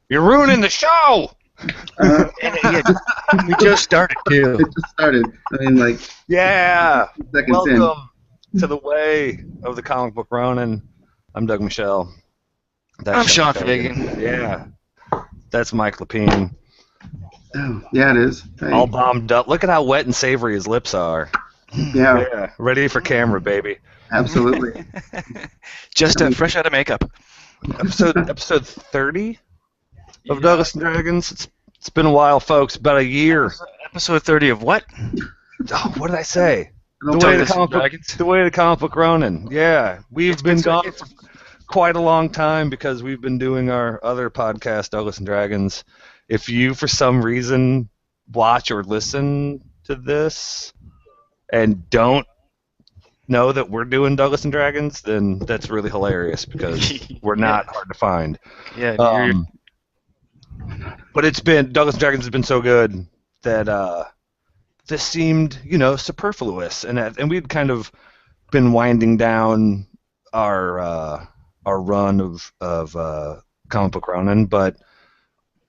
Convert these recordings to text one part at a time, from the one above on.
You're ruining the show! We just started, too. It just started. I mean, like, Yeah! seconds in. Welcome to the way of the comic book Ronin. I'm Doug Michelle. I'm Sean Fagan. Yeah. That's Mike Lapine. Oh, yeah, it is. Hey. All bombed up. Look at how wet and savory his lips are. Yeah. Ready for camera, baby. Absolutely. Just fresh out of makeup. Episode 30 of Douglas and Dragons. It's been a while, folks. About a year. Episode 30 of what? Oh, what did I say? The The way of the comic book Ronin. Yeah, we've been gone for quite a long time because we've been doing our other podcast, Douglas and Dragons. If you, for some reason, watch or listen to this and don't know that we're doing Douglas and Dragons, then that's really hilarious because we're not hard to find. Yeah. But it's been Douglas and Dragons has been so good that this seemed, superfluous, and we'd kind of been winding down our run of comic book Ronin, but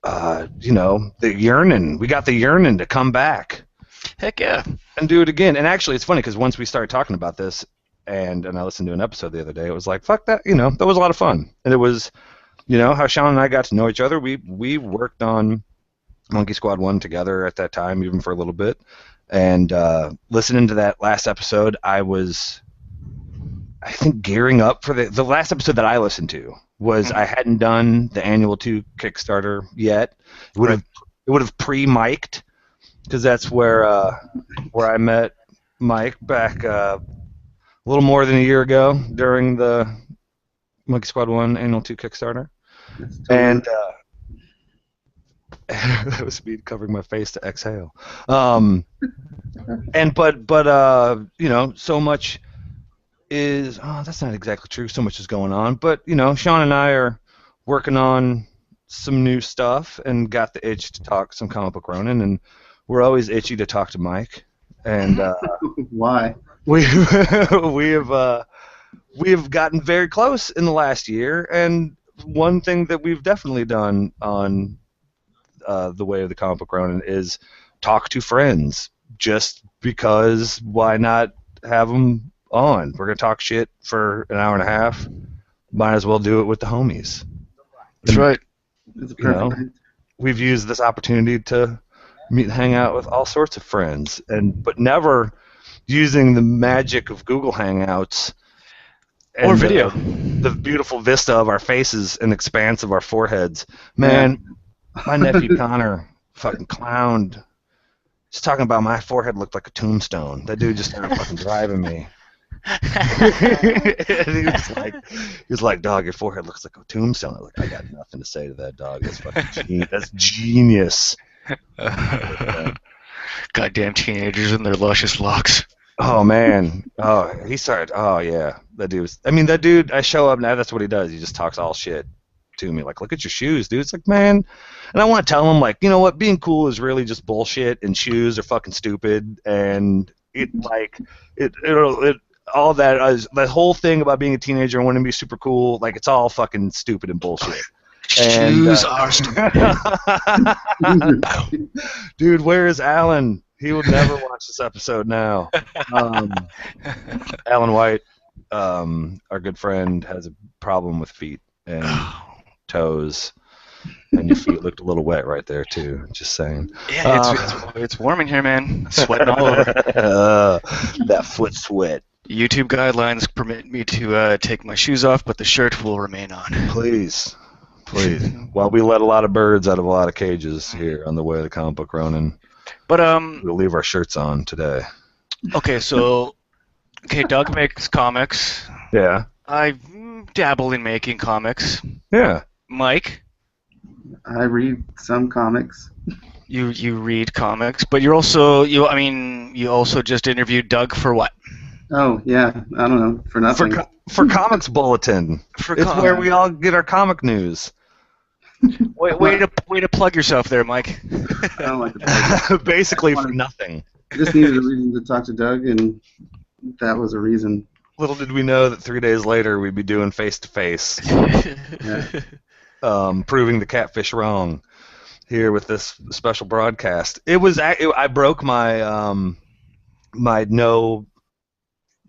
the yearning, we got the yearning to come back. Heck yeah. And do it again. And actually, it's funny because once we started talking about this, and I listened to an episode the other day, it was like, fuck that, that was a lot of fun. And it was, how Sean and I got to know each other. We worked on Monkey Squad 1 together at that time, even for a little bit. And listening to that last episode, I think, gearing up for the last episode that I listened to was I hadn't done the Annual 2 Kickstarter yet. It would have pre-mic'd, because that's where I met Mike back a little more than a year ago during the Monkey Squad 1 Annual 2 Kickstarter. And that was me covering my face to exhale. So much is that's not exactly true. So much is going on, but Sean and I are working on some new stuff and got the itch to talk some comic book Ronin, and we're always itchy to talk to Mike. And why? We have gotten very close in the last year, and one thing that we've definitely done on the way of the comic book Ronin is talk to friends. Just because, why not have them on? We're gonna talk shit for an hour and a half. Might as well do it with the homies. That's right. It's perfect. We've used this opportunity to hang out with all sorts of friends, but never using the magic of Google Hangouts and or video. The beautiful vista of our faces and expanse of our foreheads. Man, my nephew Connor fucking clowned. Just talking about my forehead looked like a tombstone. That dude just started fucking driving me. he was like, dog, your forehead looks like a tombstone. I was like, I got nothing to say to that, dog. That's fucking that's genius. Goddamn teenagers and their luscious locks. Oh man. Oh, he started. Oh yeah, that dude. I show up now. That's what he does. He just talks all shit to me. Like, look at your shoes, dude. It's like, man. And I want to tell him, like, you know what? Being cool is really just bullshit, and shoes are fucking stupid. And all that whole thing about being a teenager and wanting to be super cool, like, it's all fucking stupid and bullshit. Shoes are stupid. Dude, where is Alan? He would never watch this episode now. Alan White, our good friend, has a problem with feet and toes, and your feet looked a little wet right there too. Just saying. Yeah, it's warm in here, man. Sweating all over. That foot sweat. YouTube guidelines permit me to take my shoes off, but the shirt will remain on. Please. Well, we let a lot of birds out of a lot of cages here on the way of the comic book Ronin. But we'll leave our shirts on today. Okay, Doug makes comics. Yeah. I dabble in making comics. Yeah. Mike? I read some comics. You read comics, but you also just interviewed Doug for what? Oh yeah, I don't know, for nothing. For Comics Bulletin. It's where we all get our comic news. Way to plug yourself there, Mike. I don't like to plug. Basically for nothing. I just needed a reason to talk to Doug, and that was a reason. Little did we know that 3 days later we'd be doing face-to-face. Yeah. proving the catfish wrong here with this special broadcast. I broke my my no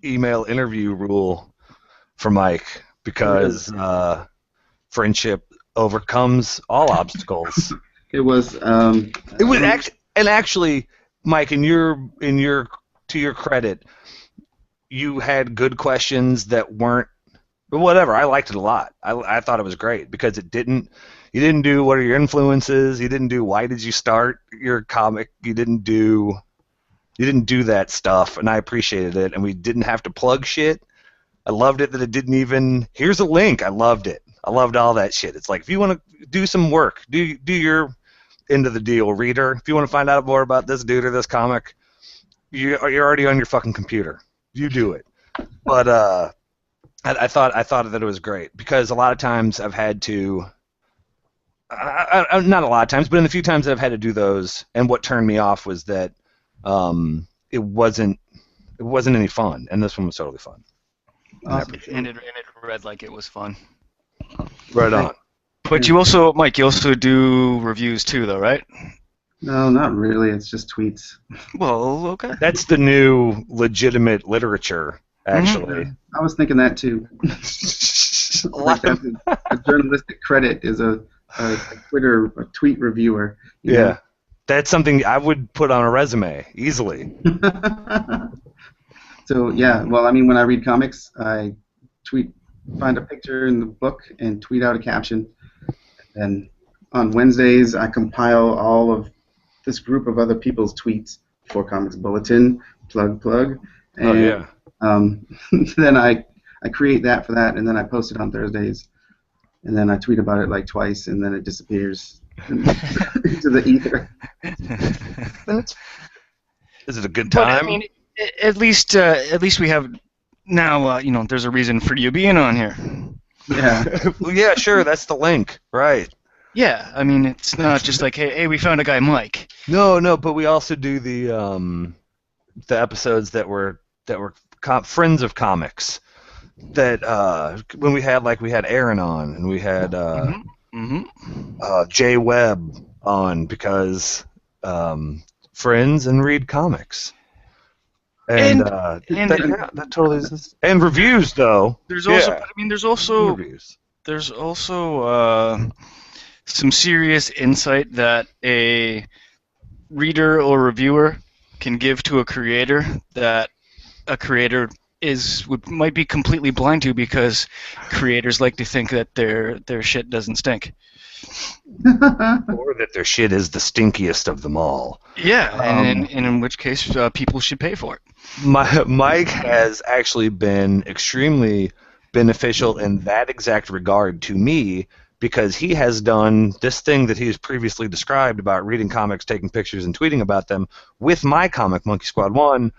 email interview rule for Mike because friendship overcomes all obstacles. It was. It was actually, Mike, to your credit, you had good questions that weren't. But whatever, I liked it a lot. I thought it was great because you didn't do what are your influences. You didn't do why did you start your comic. You didn't do that stuff, and I appreciated it. And we didn't have to plug shit. I loved it that it didn't even. Here's a link. I loved it. I loved all that shit. It's like if you want to do some work, do your end of the deal, reader. If you want to find out more about this dude or this comic, you're already on your fucking computer. You do it. But I thought that it was great because a lot of times I've had to. Not a lot of times, but in the few times that I've had to do those, and what turned me off was that it wasn't any fun, and this one was totally fun. Awesome. And it read like it was fun. Right on. But you also, Mike, you also do reviews too, though, right? No, not really. It's just tweets. Well, okay. That's the new legitimate literature, actually. I was thinking that too. Like a journalistic credit is a tweet reviewer. Yeah. That's something I would put on a resume easily. So yeah, well, I mean, when I read comics, I find a picture in the book and tweet out a caption. And on Wednesdays, I compile all of this group of other people's tweets for Comics Bulletin, plug. And, then I create that for that, and then I post it on Thursdays. And then I tweet about it like twice, and then it disappears into the ether. Is it a good time? But, I mean, at least we have now. There's a reason for you being on here. Yeah. Well, yeah, sure. That's the link, right? Yeah, I mean, it's not just like, hey, we found a guy, Mike. No, but we also do the episodes that were friends of comics. That when we had Aaron on, and we had Jay Webb on because friends and read comics. And that totally is. And reviews, though. There's also reviews. There's also some serious insight that a reader or reviewer can give to a creator that a creator might be completely blind to because creators like to think that their shit doesn't stink. Or that their shit is the stinkiest of them all. Yeah, and in which case people should pay for it. Mike has actually been extremely beneficial in that exact regard to me because he has done this thing that he has previously described about reading comics, taking pictures, and tweeting about them with my comic, Monkey Squad 1,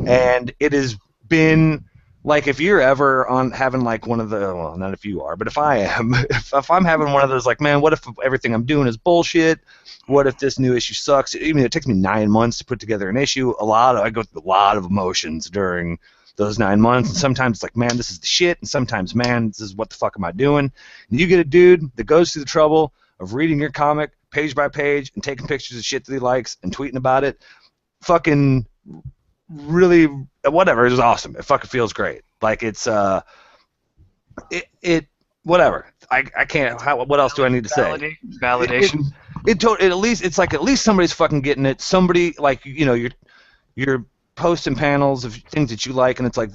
and it has been like if you're ever on having like one of the, well, not if you are, but if I am, if I'm having one of those like, man, what if everything I'm doing is bullshit? What if this new issue sucks? Even it takes me 9 months to put together an issue. I go through a lot of emotions during those 9 months, and sometimes it's like, man, this is the shit, and sometimes, man, this is what the fuck am I doing? And you get a dude that goes through the trouble of reading your comic page by page and taking pictures of shit that he likes and tweeting about it, fucking really, whatever, it was awesome. It fucking feels great. Like it's whatever. I can't. What else do I need to say? Validation. At least somebody's fucking getting it. Somebody like you're posting panels of things that you like, and it's like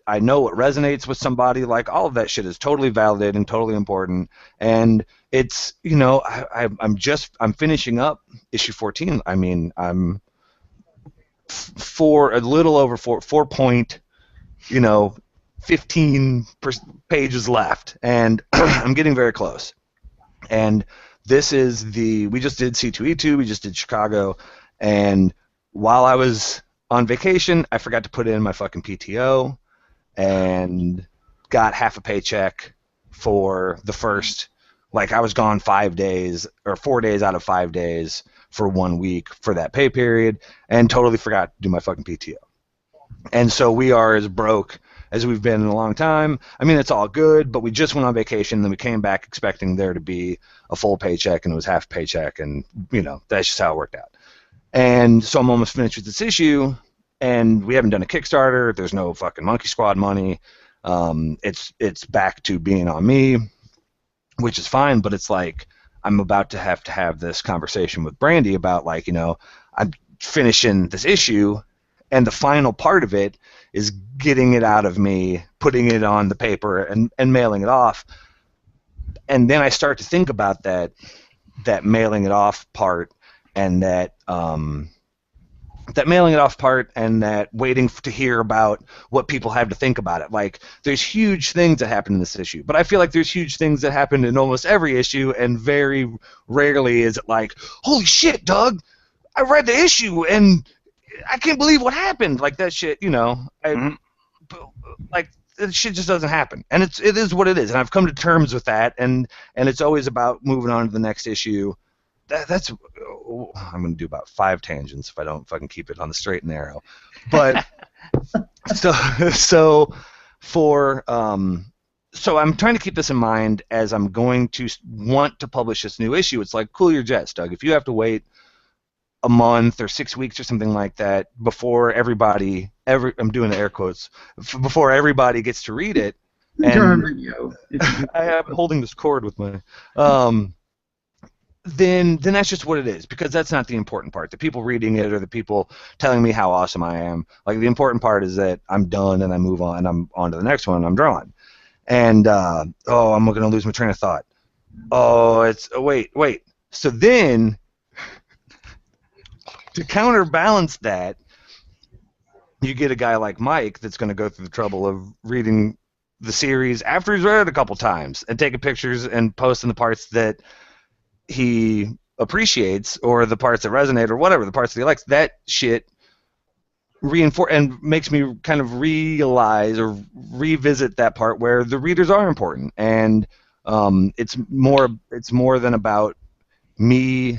I know what resonates with somebody. Like all of that shit is totally validating, totally important, and it's I'm finishing up issue 14. I mean I'm a little over 4 point, 15 pages left, and I'm getting very close. And this is we just did C2E2, we just did Chicago, and while I was on vacation, I forgot to put in my fucking PTO, and got half a paycheck for the first, like I was gone 5 days, or 4 days out of 5 days for 1 week for that pay period, and totally forgot to do my fucking PTO. And so we are as broke as we've been in a long time. I mean, it's all good, but we just went on vacation, and then we came back expecting there to be a full paycheck, and it was half a paycheck, and, that's just how it worked out. And so I'm almost finished with this issue, and we haven't done a Kickstarter. There's no fucking Monkey Squad money. It's back to being on me, which is fine, but it's like I'm about to have this conversation with Brandy about, like, I'm finishing this issue, and the final part of it is getting it out of me, putting it on the paper, and mailing it off. And then I start to think about that mailing it off part, and that mailing it off part, and that waiting to hear about what people have to think about it. Like, there's huge things that happen in this issue, but I feel like there's huge things that happen in almost every issue, and very rarely is it like, holy shit, Doug, I read the issue, and I can't believe what happened. Like, that shit, like, that shit just doesn't happen. And it is what it is, and I've come to terms with that, and it's always about moving on to the next issue. That's I'm going to do about 5 tangents if I don't fucking keep it on the straight and narrow. But so I'm trying to keep this in mind as I'm going to want to publish this new issue. It's like, cool your jets, Doug. If you have to wait a month or 6 weeks or something like that before everybody, I'm doing the air quotes, before everybody gets to read it. And I am holding this cord with my then that's just what it is, because that's not the important part. The people reading it or the people telling me how awesome I am. Like, the important part is that I'm done and I move on and I'm on to the next one and I'm drawing. And I'm going to lose my train of thought. Wait. So then, to counterbalance that, you get a guy like Mike that's going to go through the trouble of reading the series after he's read it a couple times and taking pictures and posting the parts that he appreciates, or the parts that resonate, or whatever, the parts that he likes. That shit reinforce and makes me kind of realize or revisit that part where the readers are important, and it's more than about me.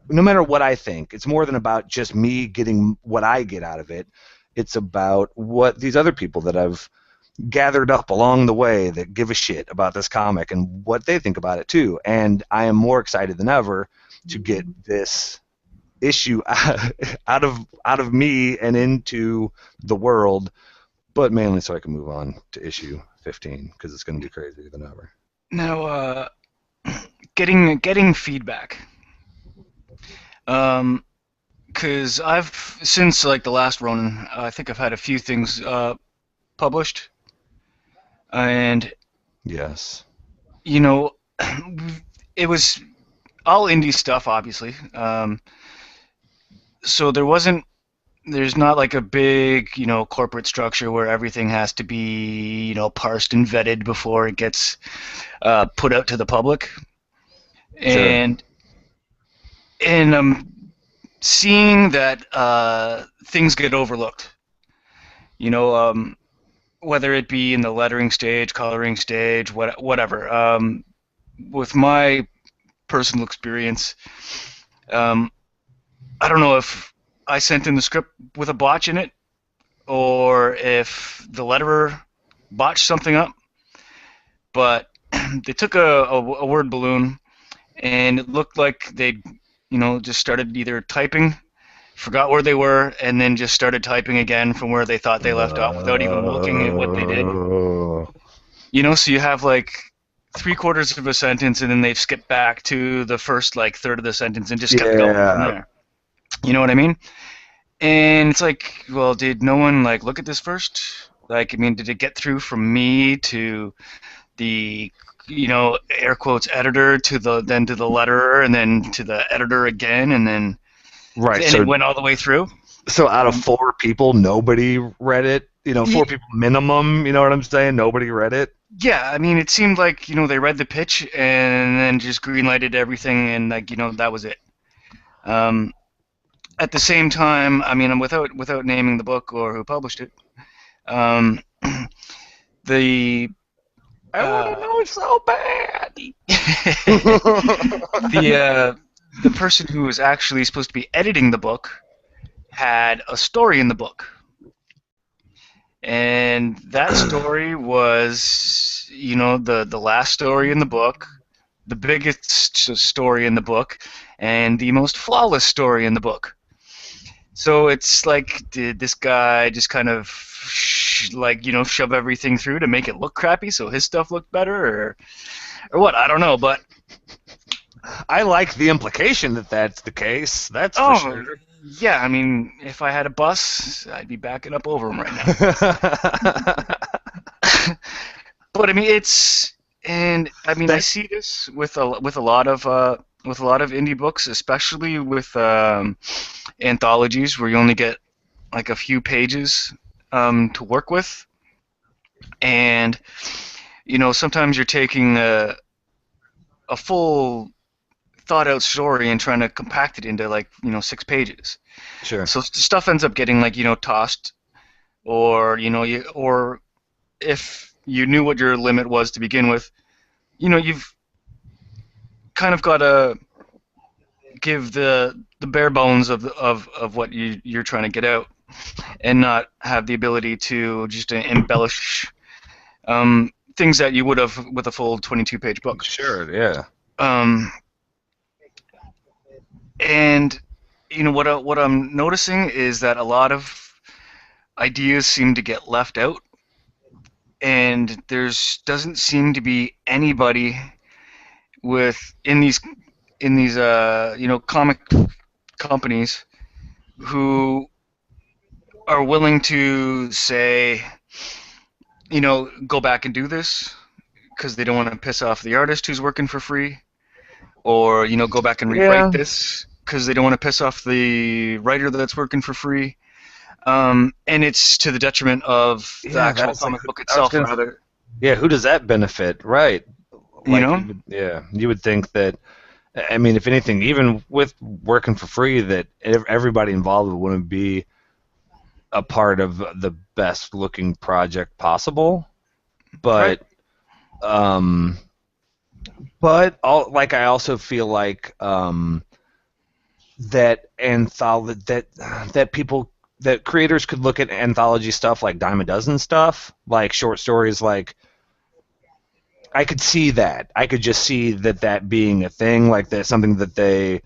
No matter what I think, it's more than about just me getting what I get out of it. It's about what these other people that I've gathered up along the way that give a shit about this comic and what they think about it too. And I am more excited than ever to get this issue out of me and into the world, but mainly so I can move on to issue 15, because it's going to be crazier than ever. Now, getting feedback. Because I've, since like the last Ronin, I think I've had a few things published. And yes, it was all indie stuff, obviously. So there's not like a big, corporate structure where everything has to be, parsed and vetted before it gets put out to the public. And seeing that things get overlooked, whether it be in the lettering stage, coloring stage, whatever. With my personal experience, I don't know if I sent in the script with a botch in it, or if the letterer botched something up, but they took a word balloon, and it looked like they, just started either typing, forgot where they were, and then just started typing again from where they thought they left off without even looking at what they did. So you have like 3/4 of a sentence, and then they've skipped back to the first like third of the sentence and just kept going from there. You know what I mean? And it's like, well, did no one like look at this first? Like, I mean, did it get through from me to the air quotes editor to the letterer, and then to the editor again, and then right, and so it went all the way through? So out of 4 people, nobody read it? 4 people minimum, you know what I'm saying? Nobody read it? Yeah, I mean, it seemed like, they read the pitch and then just green-lighted everything, and, like, that was it. At the same time, I mean, without naming the book or who published it, I want to know so bad. The person who was actually supposed to be editing the book had a story in the book, And that story was, the last story in the book, the biggest story in the book, and the most flawless story in the book. So it's like, did this guy just kind of shove everything through to make it look crappy so his stuff looked better, or what? I don't know, but I like the implication that that's the case. That's for sure. Yeah, I mean, if I had a bus, I'd be backing up over him right now. But I mean, I see this with a lot of indie books, especially with anthologies where you only get like a few pages to work with, and sometimes you're taking a full thought out story and trying to compact it into 6 pages. Sure. So stuff ends up getting tossed, or or if you knew what your limit was to begin with, you've kind of got to give the bare bones of what you're trying to get out, and not have the ability to just embellish things that you would have with a full 22-page book. Sure. Yeah. And what I'm noticing is that a lot of ideas seem to get left out, and doesn't seem to be anybody in these comic companies who are willing to say, go back and do this, because they don't want to piss off the artist who's working for free, or go back and rewrite this because they don't want to piss off the writer that's working for free, and it's to the detriment of the actual comic book itself. Yeah, who does that benefit? Right. You would think that. I mean, if anything, even with working for free, that everybody involved wouldn't be a part of the best looking project possible, but. Right. I also feel like that creators could look at anthology stuff like Dime a Dozen stuff, like short stories. Like, I could see that. I could just see that being a thing, like that's something that they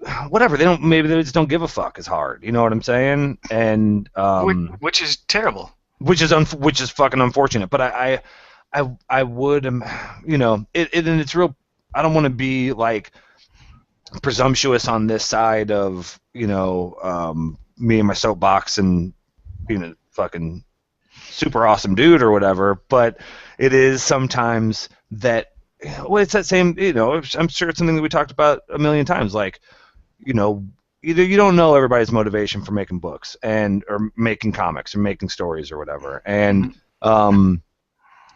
just don't give a fuck is hard. You know what I'm saying? And which is terrible. Which is fucking unfortunate. But I would, and it's real. I don't want to be like presumptuous on this side of me and my soapbox and being a fucking super awesome dude or whatever. But it is sometimes that it's that same. I'm sure it's something that we talked about a million times. Like, either you don't know everybody's motivation for making books or making comics or making stories or whatever, and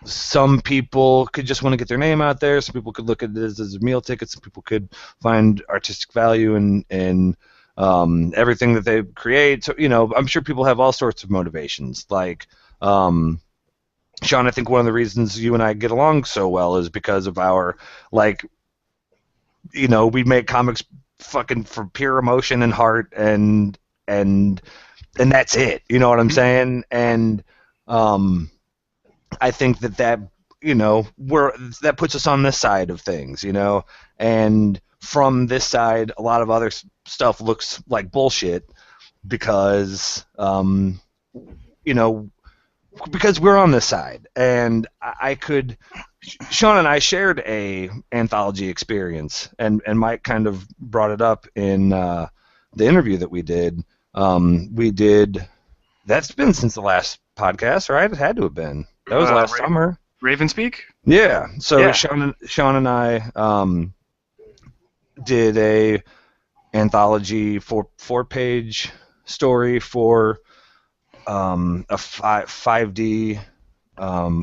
some people could just want to get their name out there. Some people could look at this as a meal ticket. Some people could find artistic value in everything that they create. So, I'm sure people have all sorts of motivations. Like, Sean, I think one of the reasons you and I get along so well is because of our, we make comics fucking for pure emotion and heart, and that's it. You know what I'm saying? And I think that that puts us on this side of things, and from this side, a lot of other stuff looks like bullshit because we're on this side, and Sean and I shared a anthology experience, and Mike kind of brought it up in the interview that we did. That's been since the last podcast, right? It had to have been. That was last summer. Ravenspeak? Yeah. So yeah. Sean and I did a anthology 4-page story for a 5D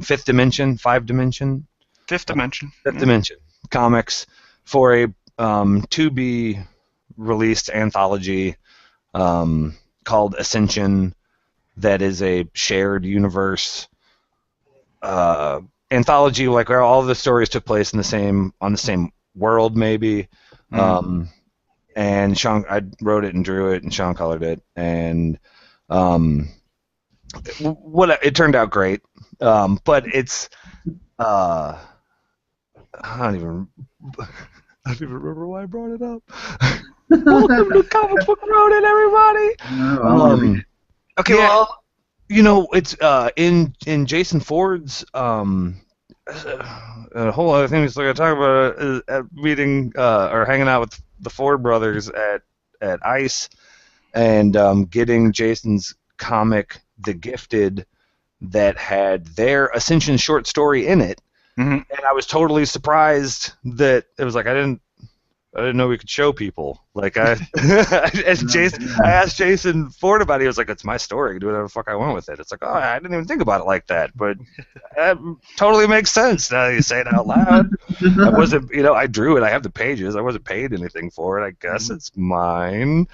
fifth dimension comics for a to be released anthology called Ascension, that is a shared universe anthology, like where all the stories took place on the same world, maybe. And Sean, I wrote it and drew it, and Sean colored it, and it turned out great, but it's I don't even remember why I brought it up. Welcome to Comic Book Ronin, everybody. I want to read it. Okay, yeah, well, it's in Jason Ford's a whole other thing we're going to talk about is meeting or hanging out with the Ford brothers at ICE and getting Jason's comic The Gifted that had their Ascension short story in it. Mm-hmm. And I was totally surprised that it was like I didn't know we could show people. Like I asked Jason Ford about it. He was like, "It's my story. I can do whatever the fuck I want with it." It's like, oh, I didn't even think about it like that, but that totally makes sense now that you say it out loud. I wasn't, I drew it. I have the pages. I wasn't paid anything for it. I guess it's mine.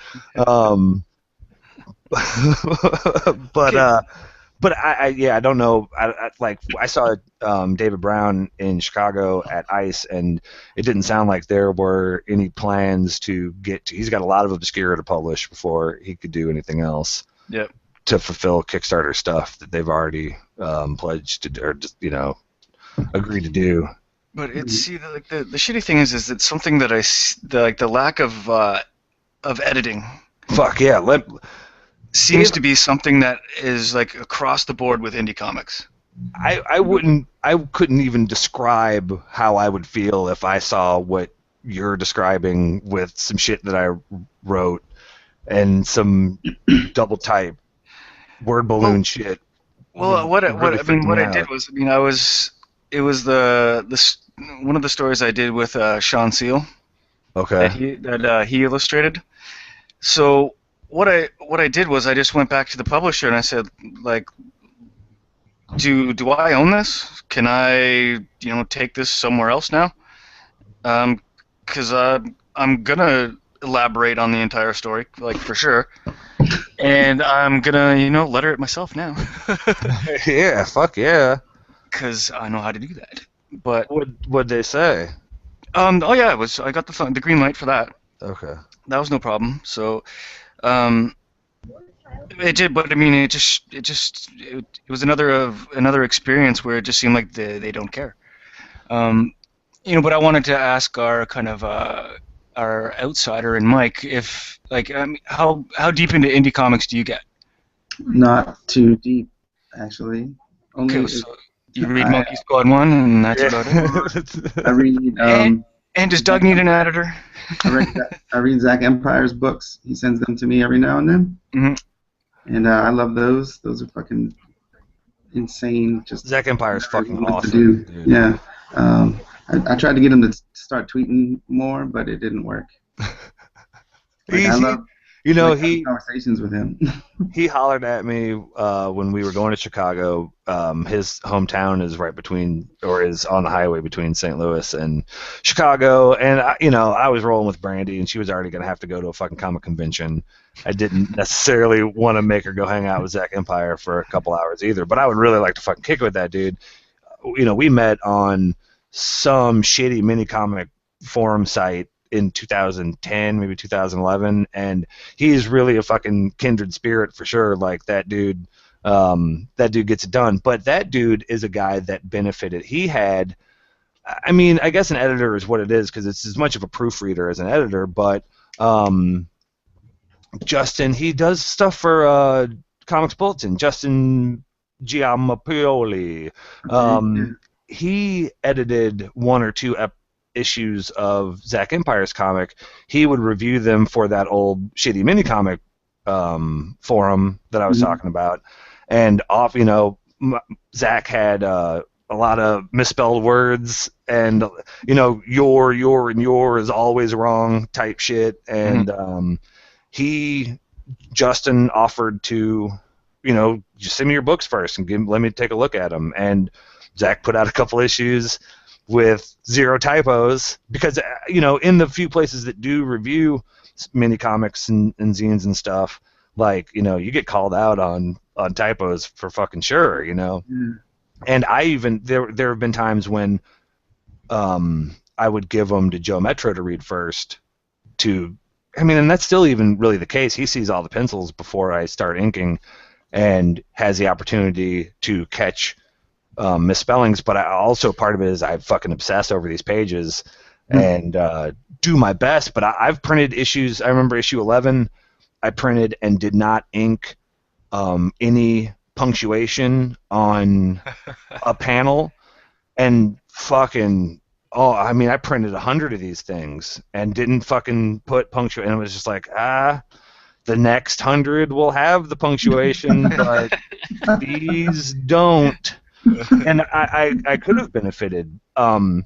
But I don't know. I saw David Brown in Chicago at ICE, and it didn't sound like there were any plans to get to. He's got a lot of Obscura to publish before he could do anything else. Yep. To fulfill Kickstarter stuff that they've already pledged to, or just agreed to do. But it's the shitty thing is it's something that the lack of editing. Fuck yeah! Seems to be something that is like across the board with indie comics. I couldn't even describe how I would feel if I saw what you're describing with some shit that I wrote and some double type word balloon shit. Well, what I did was, it was one of the stories I did with Sean Seal. Okay. That he illustrated. So what I did was I just went back to the publisher and I said, like, do I own this? Can I take this somewhere else now? Because I'm gonna elaborate on the entire story, like, for sure, and I'm gonna letter it myself now. Yeah, fuck yeah. Because I know how to do that. But what'd they say? Oh yeah, I got the green light for that. Okay. That was no problem. So. It did, but I mean, it was another experience where it just seemed like they don't care. But I wanted to ask our kind of our outsider and Mike if how deep into indie comics do you get? Not too deep, actually. Okay, so you read Monkey Squad 1, and that's about it. I read. And does Doug need an editor? I read Zach Empire's books. He sends them to me every now and then. Mm-hmm. And I love those. Those are fucking insane. Just Zach Empire's fucking awesome. Dude. Yeah. I tried to get him to start tweeting more, but it didn't work. I love conversations with him. He hollered at me when we were going to Chicago. His hometown is is on the highway between St. Louis and Chicago, and I was rolling with Brandy, and she was already gonna have to go to a fucking comic convention. I didn't necessarily want to make her go hang out with Zach Empire for a couple hours either, but I would really like to fucking kick it with that dude. We met on some shitty mini comic forum site in 2010, maybe 2011, and he's really a fucking kindred spirit for sure. Like that dude gets it done. But that dude is a guy that benefited. He had, I guess an editor is what it is because it's as much of a proofreader as an editor. But Justin, he does stuff for Comics Bulletin. Justin Giammapioli. He edited one or two issues of Zach Empire's comic. He would review them for that old shitty mini comic forum that I was talking about, and Zach had a lot of misspelled words, and your and your is always wrong type shit, and Justin offered to just send me your books first and let me take a look at them, and Zach put out a couple issues with 0 typos because in the few places that do review mini comics and zines and stuff, like you get called out on typos for fucking sure, And I even there have been times when I would give them to Joe Metro to read first and that's still even really the case. He sees all the pencils before I start inking, and has the opportunity to catch misspellings. But part of it is I fucking obsess over these pages and do my best. But I've printed issues. I remember issue 11 I printed and did not ink any punctuation on a panel, and fucking I mean, I printed 100 of these things and didn't fucking put punctuation. And it was just like, the next 100 will have the punctuation, but these don't. And I could have benefited. I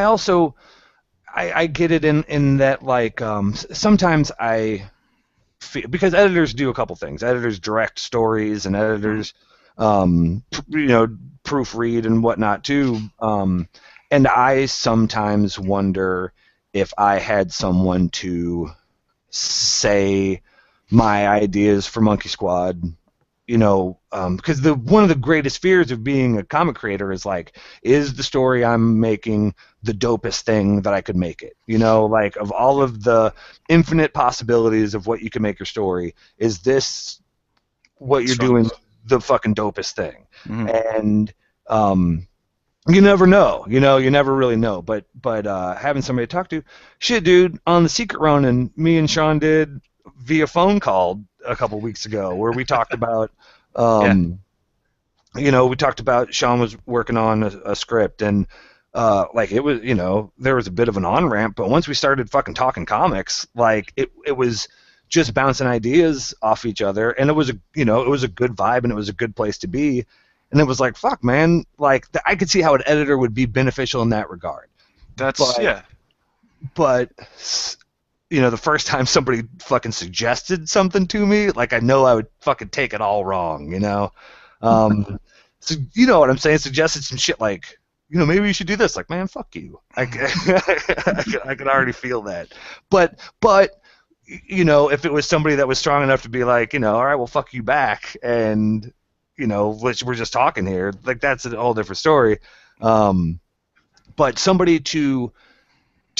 also I get it in that, like, sometimes I feel, because editors do a couple things. Editors direct stories, and editors proofread and whatnot too. And I sometimes wonder if I had someone to say my ideas for Monkey Squad, because one of the greatest fears of being a comic creator is, like, is the story I'm making the dopest thing that I could make it? Like, of all of the infinite possibilities of what you can make your story, is this what you're doing the fucking dopest thing? And you never know. You never really know. But having somebody to talk to, shit, dude, on the Secret Ronin, me and Sean did via phone call a couple weeks ago, where we talked about, we talked about, Sean was working on a script, and like, it was, there was a bit of an on-ramp, but once we started fucking talking comics, like, it was just bouncing ideas off each other, and it was a good vibe, and it was a good place to be. And it was like, fuck, man, like, I could see how an editor would be beneficial in that regard. But the first time somebody fucking suggested something to me, like, I know I would fucking take it all wrong, So, you know what I'm saying? Suggested some shit like, maybe you should do this. Like, man, fuck you. I can already feel that. But if it was somebody that was strong enough to be like, all right, well, fuck you back, and which we're just talking here, like, that's a whole different story. But somebody to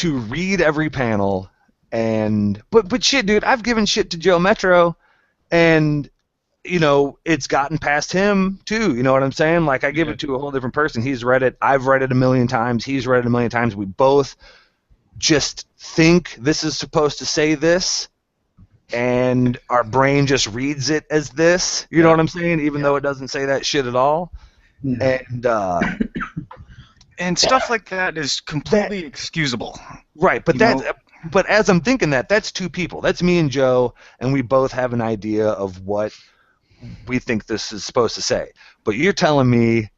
read every panel, and but shit, dude, I've given shit to Joe Metro, and it's gotten past him too. You know what I'm saying? Like, I give it to a whole different person. He's read it. I've read it a million times. He's read it a million times. We both just think this is supposed to say this, and our brain just reads it as this. You know what I'm saying? Even though it doesn't say that shit at all. And stuff like that is completely excusable. Right, but but as I'm thinking that's two people. That's me and Joe, and we both have an idea of what we think this is supposed to say. But you're telling me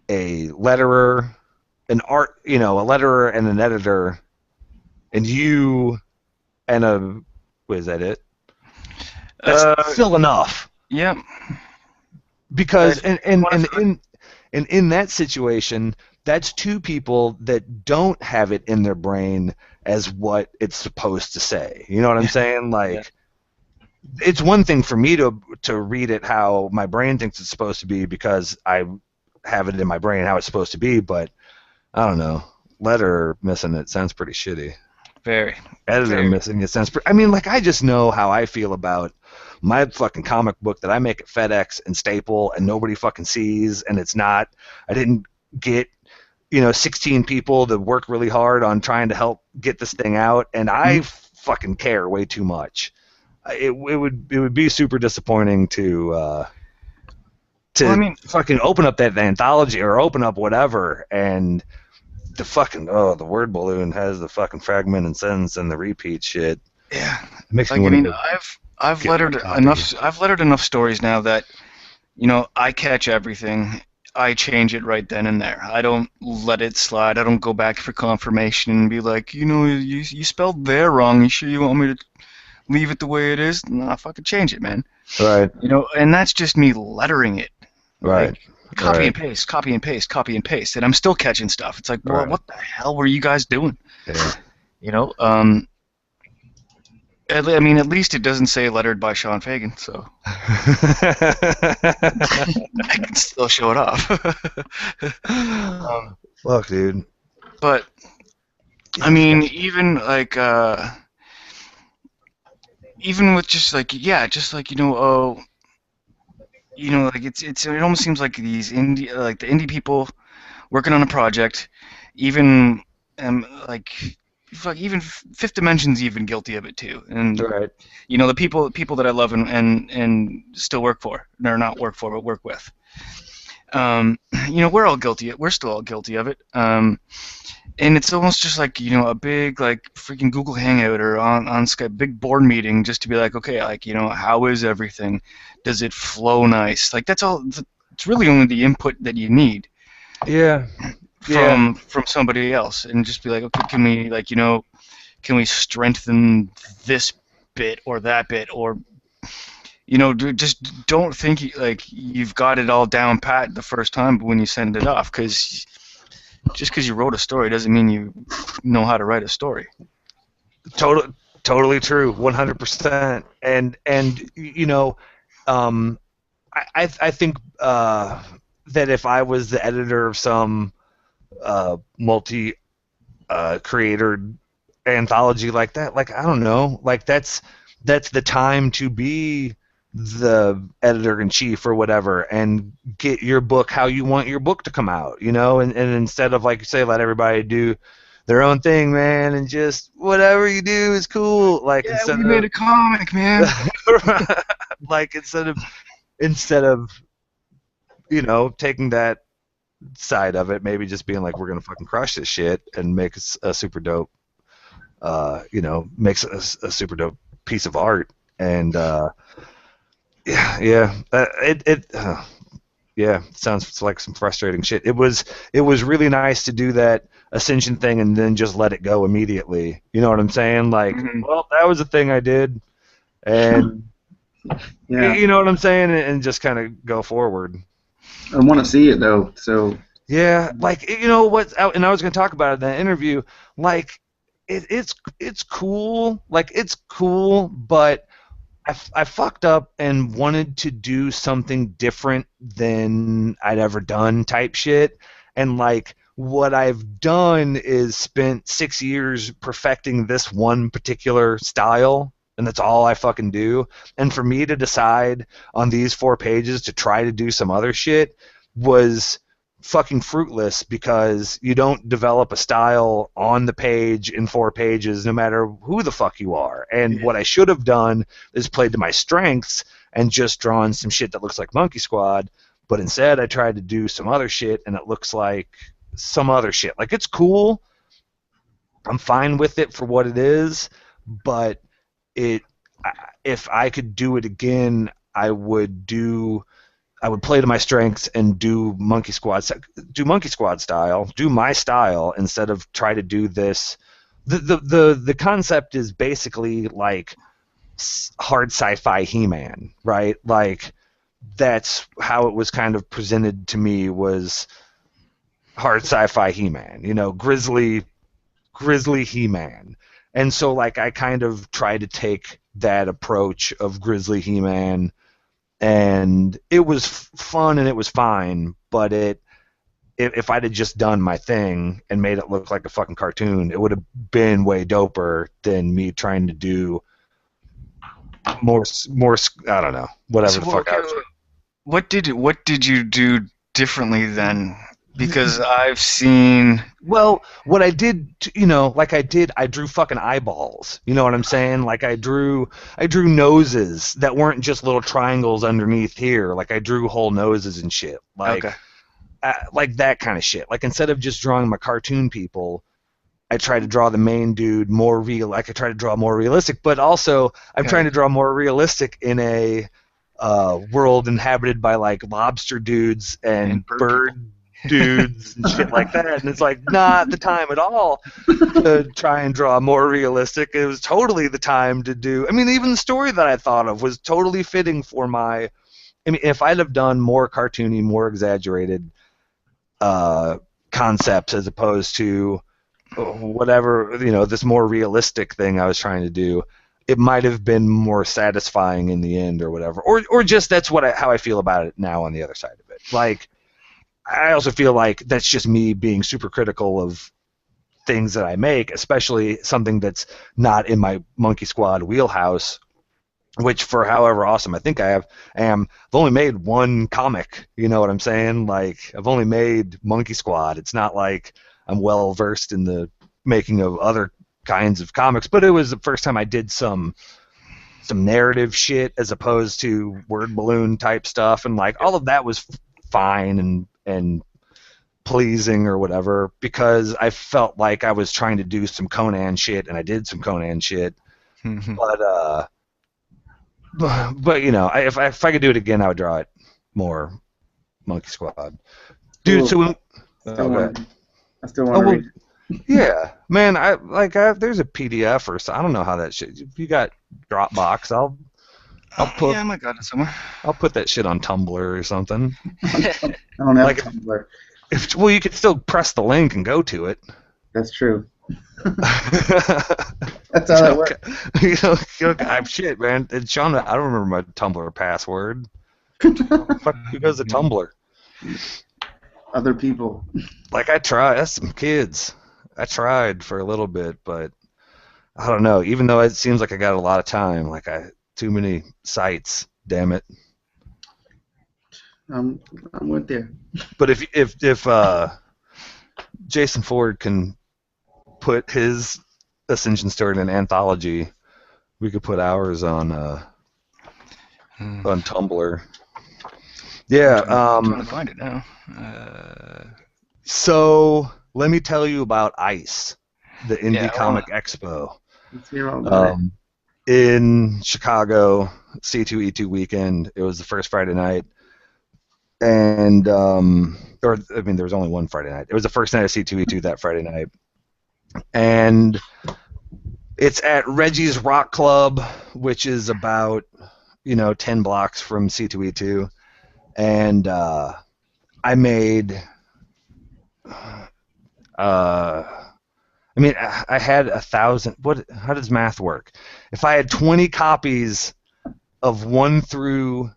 a letterer, a letterer and an editor, and you and a, is that it? That's still enough. Yeah. Because in that situation, that's two people that don't have it in their brain as what it's supposed to say. You know what I'm saying? Like, it's one thing for me to read it how my brain thinks it's supposed to be, because I have it in my brain how it's supposed to be, but I don't know. Letter missing it sounds pretty shitty. Very. Editor missing it sounds pretty... I mean, like, I just know how I feel about my fucking comic book that I make at FedEx and Staple, and nobody fucking sees, and it's not... I didn't get 16 people to work really hard on trying to help get this thing out, and I fucking care way too much. It would be super disappointing to fucking open up that anthology or open up whatever, and the fucking the word balloon has the fucking fragment and sentence and the repeat shit. Yeah, it makes me like, want to. I've lettered enough. I've lettered enough stories now that I catch everything. I change it right then and there. I don't let it slide. I don't go back for confirmation and be like, you spelled there wrong. You sure you want me to leave it the way it is? Nah, fucking change it, man. Right. And that's just me lettering it. Right. Like, copy and paste, copy and paste, copy and paste, and I'm still catching stuff. It's like, well, what the hell were you guys doing? Yeah. I mean, at least it doesn't say lettered by Sean Fagan, so I can still show it off. Fuck, dude. But I mean, even like, even with just like like it almost seems like the indie people working on a project, even like fuck, even Fifth Dimension's even guilty of it too. And Right. the people that I love and still work for, or not work for, but work with. We're all guilty. We're still all guilty of it. And it's almost just like a big like freaking Google Hangout or on Skype, big board meeting, just to be like, okay, like how is everything? Does it flow nice? Like that's all. It's really only the input that you need Yeah. from somebody else, and just be like, okay, can we strengthen this bit or that bit, or just don't think like you've got it all down pat the first time when you send it off, because just because you wrote a story doesn't mean you know how to write a story. Totally true, 100%. And I think that if I was the editor of some multi creator anthology like that, like I don't know, like that's the time to be the editor in chief or whatever and get your book how you want your book to come out, and instead of, like you say, let everybody do their own thing, man, and just whatever you do is cool. Like Yeah, we made a comic, man. like instead of taking that side of it, maybe just being like, we're gonna fucking crush this shit and make a super dope, makes a super dope piece of art. And sounds like some frustrating shit. It was really nice to do that Ascension thing and then just let it go immediately. You know what I'm saying? Like, well, that was a thing I did, and Yeah. you know what I'm saying, and just kind of go forward. I want to see it though, so. Yeah, like what, and I was going to talk about it in that interview. Like, it's cool. Like, it's cool, but I fucked up and wanted to do something different than I'd ever done, type shit. And like, what I've done is spent 6 years perfecting this one particular style, and that's all I fucking do. And for me to decide on these 4 pages to try to do some other shit was fucking fruitless, because you don't develop a style on the page in 4 pages no matter who the fuck you are. And what I should have done is played to my strengths and just drawn some shit that looks like Monkey Squad, but instead I tried to do some other shit and it looks like some other shit. Like, it's cool, I'm fine with it for what it is, but if I could do it again, I would play to my strengths and do Monkey Squad style, do my style, instead of try to do this. The concept is basically like hard sci-fi He-Man, right? Like, that's how it was kind of presented to me, was hard sci-fi He-Man, grizzly He-Man. And so, like, I kind of try to take that approach of grizzly He-Man, and it was fun and it was fine, but if I'd have just done my thing and made it look like a fucking cartoon, it would have been way doper than me trying to do more I don't know, whatever the fuck. What did you do differently then? Because I've seen. Well, what I did, I drew fucking eyeballs. You know what I'm saying? Like, I drew noses that weren't just little triangles underneath here. Like, I drew whole noses and shit. Like, Okay. Like that kind of shit. Like, instead of just drawing my cartoon people, I tried to draw the main dude more real. Like, I tried to draw more realistic, but also I'm trying to draw more realistic in a world inhabited by like lobster dudes and bird dudes and shit like that, and it's like not the time at all to try and draw more realistic. It was totally the time to do. I mean, even the story that I thought of was totally fitting for my. I mean, if I'd have done more cartoony, more exaggerated concepts as opposed to whatever, this more realistic thing I was trying to do, it might have been more satisfying in the end, or whatever. Or just that's how I feel about it now on the other side of it. Like, I also feel like that's just me being super critical of things that I make, especially something that's not in my Monkey Squad wheelhouse. which for however awesome I think I've only made one comic. You know what I'm saying? Like I've only made Monkey Squad. It's not like I'm well versed in the making of other kinds of comics, but it was the first time I did some narrative shit as opposed to word balloon type stuff, and like all of that was fine and pleasing or whatever, because I felt like I was trying to do some Conan shit, and I did some Conan shit. But you know, if I could do it again, I would draw it more Monkey Squad. Dude, Cool. so I still want to read. yeah, man, there's a PDF or so. I don't know how that shit. If you got Dropbox, I'll put Yeah, I might got it somewhere. I'll put that shit on Tumblr or something. I don't have Like Tumblr. Well, you could still press the link and go to it. That's true. That's how that works. Shit, man. And Sean, I don't remember my Tumblr password. Fuck, who goes to Tumblr? Other people. Like I tried. That's some kids. I tried for a little bit, but I don't know. Even though it seems like I got a lot of time, like too many sites. Damn it. I'm with you. But if Jason Ford can put his Ascension story in an anthology, we could put ours on Tumblr. Yeah. I'm trying to find it now. So let me tell you about ICE, the Indie Comic Expo. Let's hear all about it. In Chicago, C2E2 weekend. It was the first Friday night. And there was only one Friday night. It was the first night of C2E2 that Friday night. And it's at Reggie's Rock Club, which is about 10 blocks from C2E2. And I made I had 1,000. How does math work? If I had 20 copies of 1 through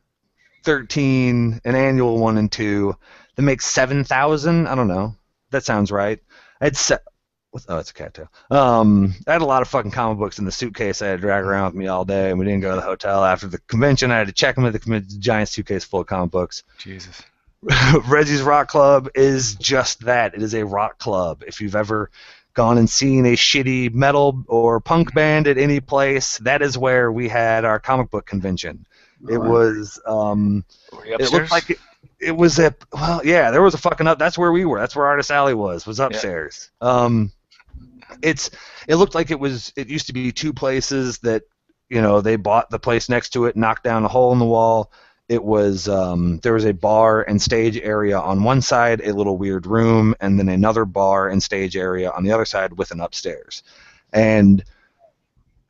13, an annual 1 and 2, that makes 7,000. I don't know. That sounds right. I had it's a cattail. I had a lot of fucking comic books in the suitcase I had to drag around with me all day, and we didn't go to the hotel after the convention. I had to check them at the convention. Giant suitcase full of comic books. Jesus. Reggie's Rock Club is just that. It is a rock club. If you've ever gone and seen a shitty metal or punk band at any place, that is where we had our comic book convention. It was. It looked like it was there was a fucking up. That's where we were. That's where Artist Alley was upstairs. Yeah. It looked like it used to be two places that they bought the place next to it, knocked down a hole in the wall. It was there was a bar and stage area on one side, a little weird room, and then another bar and stage area on the other side with an upstairs. And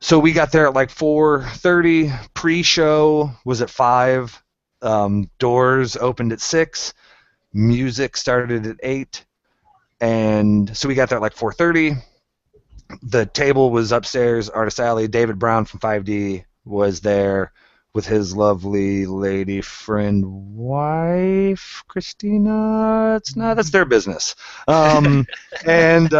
so we got there at like 4:30. Pre-show was at 5. Doors opened at 6. Music started at 8. And so we got there at like 4:30. The table was upstairs, Artist Alley. David Brown from 5D was there with his lovely lady friend wife, Christina. That's their business. And it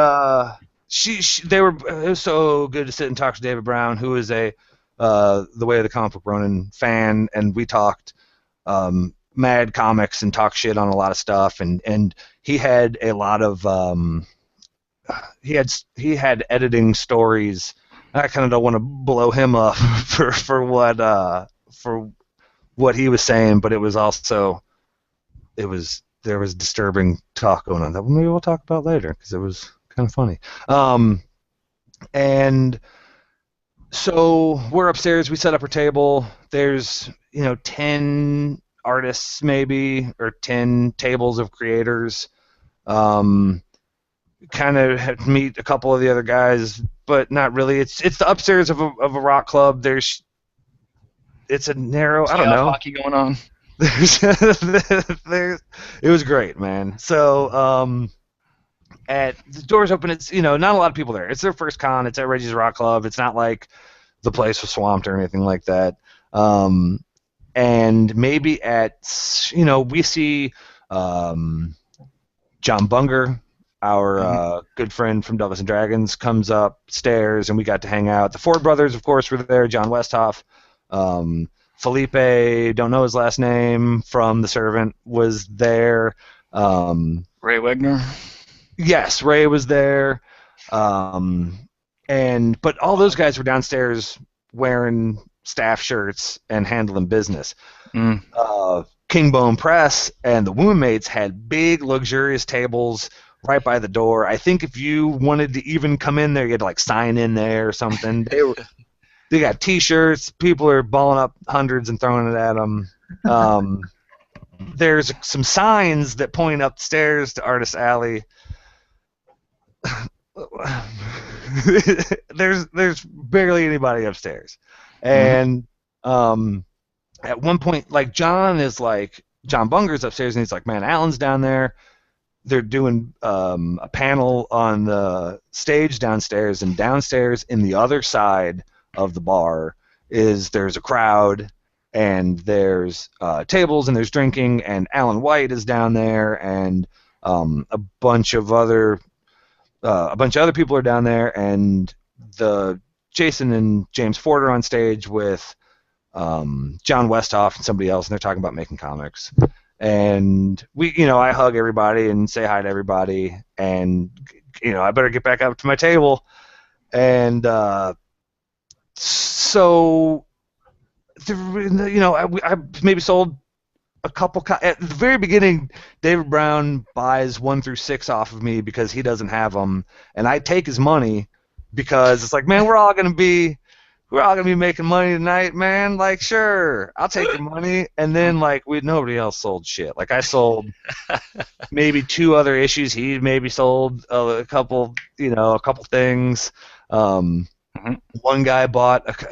was so good to sit and talk to David Brown, who is a The Way of the Comic Book Ronin fan, and we talked mad comics and talked shit on a lot of stuff, and he had a lot of he had editing stories. I kind of don't want to blow him up for what he was saying, but it was also there was disturbing talk going on that maybe we'll talk about later because it was kind of funny. And so we're upstairs. We set up our table. There's 10 artists maybe, or 10 tables of creators. Kind of had to meet a couple of the other guys, but not really. It's the upstairs of a rock club. It's a narrow. I don't know. Hockey going on. It was great, man. So at the doors open, it's not a lot of people there. It's their first con. It's at Reggie's Rock Club. It's not like the place was swamped or anything like that. And maybe we see John Bunger, our good friend from Douglas and Dragons, comes upstairs, and we got to hang out. The Ford brothers, of course, were there. John Westhoff, Felipe, don't know his last name, from The Servant was there. Ray Wegner. Yes, Ray was there. But all those guys were downstairs wearing staff shirts and handling business. Mm. Kingbone Press and the Woundmates had big, luxurious tables right by the door. I think if you wanted to even come in there, you had to like sign in there or something. They got T-shirts. People are balling up hundreds and throwing it at them. There's some signs that point up the stairs to Artist Alley. there's barely anybody upstairs, and at one point, like John Bunger's upstairs, and he's like, "Man, Alan's down there. They're doing a panel on the stage downstairs, and downstairs in the other side of the bar there's a crowd, and there's tables, and there's drinking, and Alan White is down there, and a bunch of other people are down there, and the Jason and James Ford are on stage with John Westhoff and somebody else, and they're talking about making comics. And I hug everybody and say hi to everybody, and I better get back up to my table. And so, I maybe sold a couple. At the very beginning, David Brown buys 1 through 6 off of me because he doesn't have them, and I take his money because it's like, man, we're all gonna be making money tonight, man. Like, sure, I'll take your money. And then nobody else sold shit. Like, I sold maybe 2 other issues. He maybe sold a couple things. One guy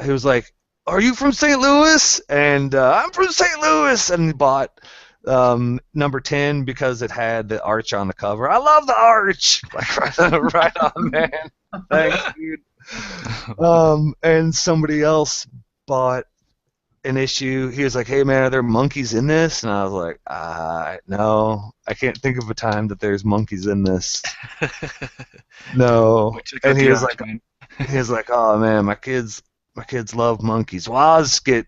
he was like, "Are you from St. Louis?" And I'm from St. Louis, and he bought number 10 because it had the arch on the cover. I love the arch. Like, right on, man. Thanks, dude. And somebody else bought an issue. He was like, "Hey, man, are there monkeys in this?" And I was like, "No, I can't think of a time that there's monkeys in this." No. And he was like, "Oh man, my kids love monkeys. Well, I'll just get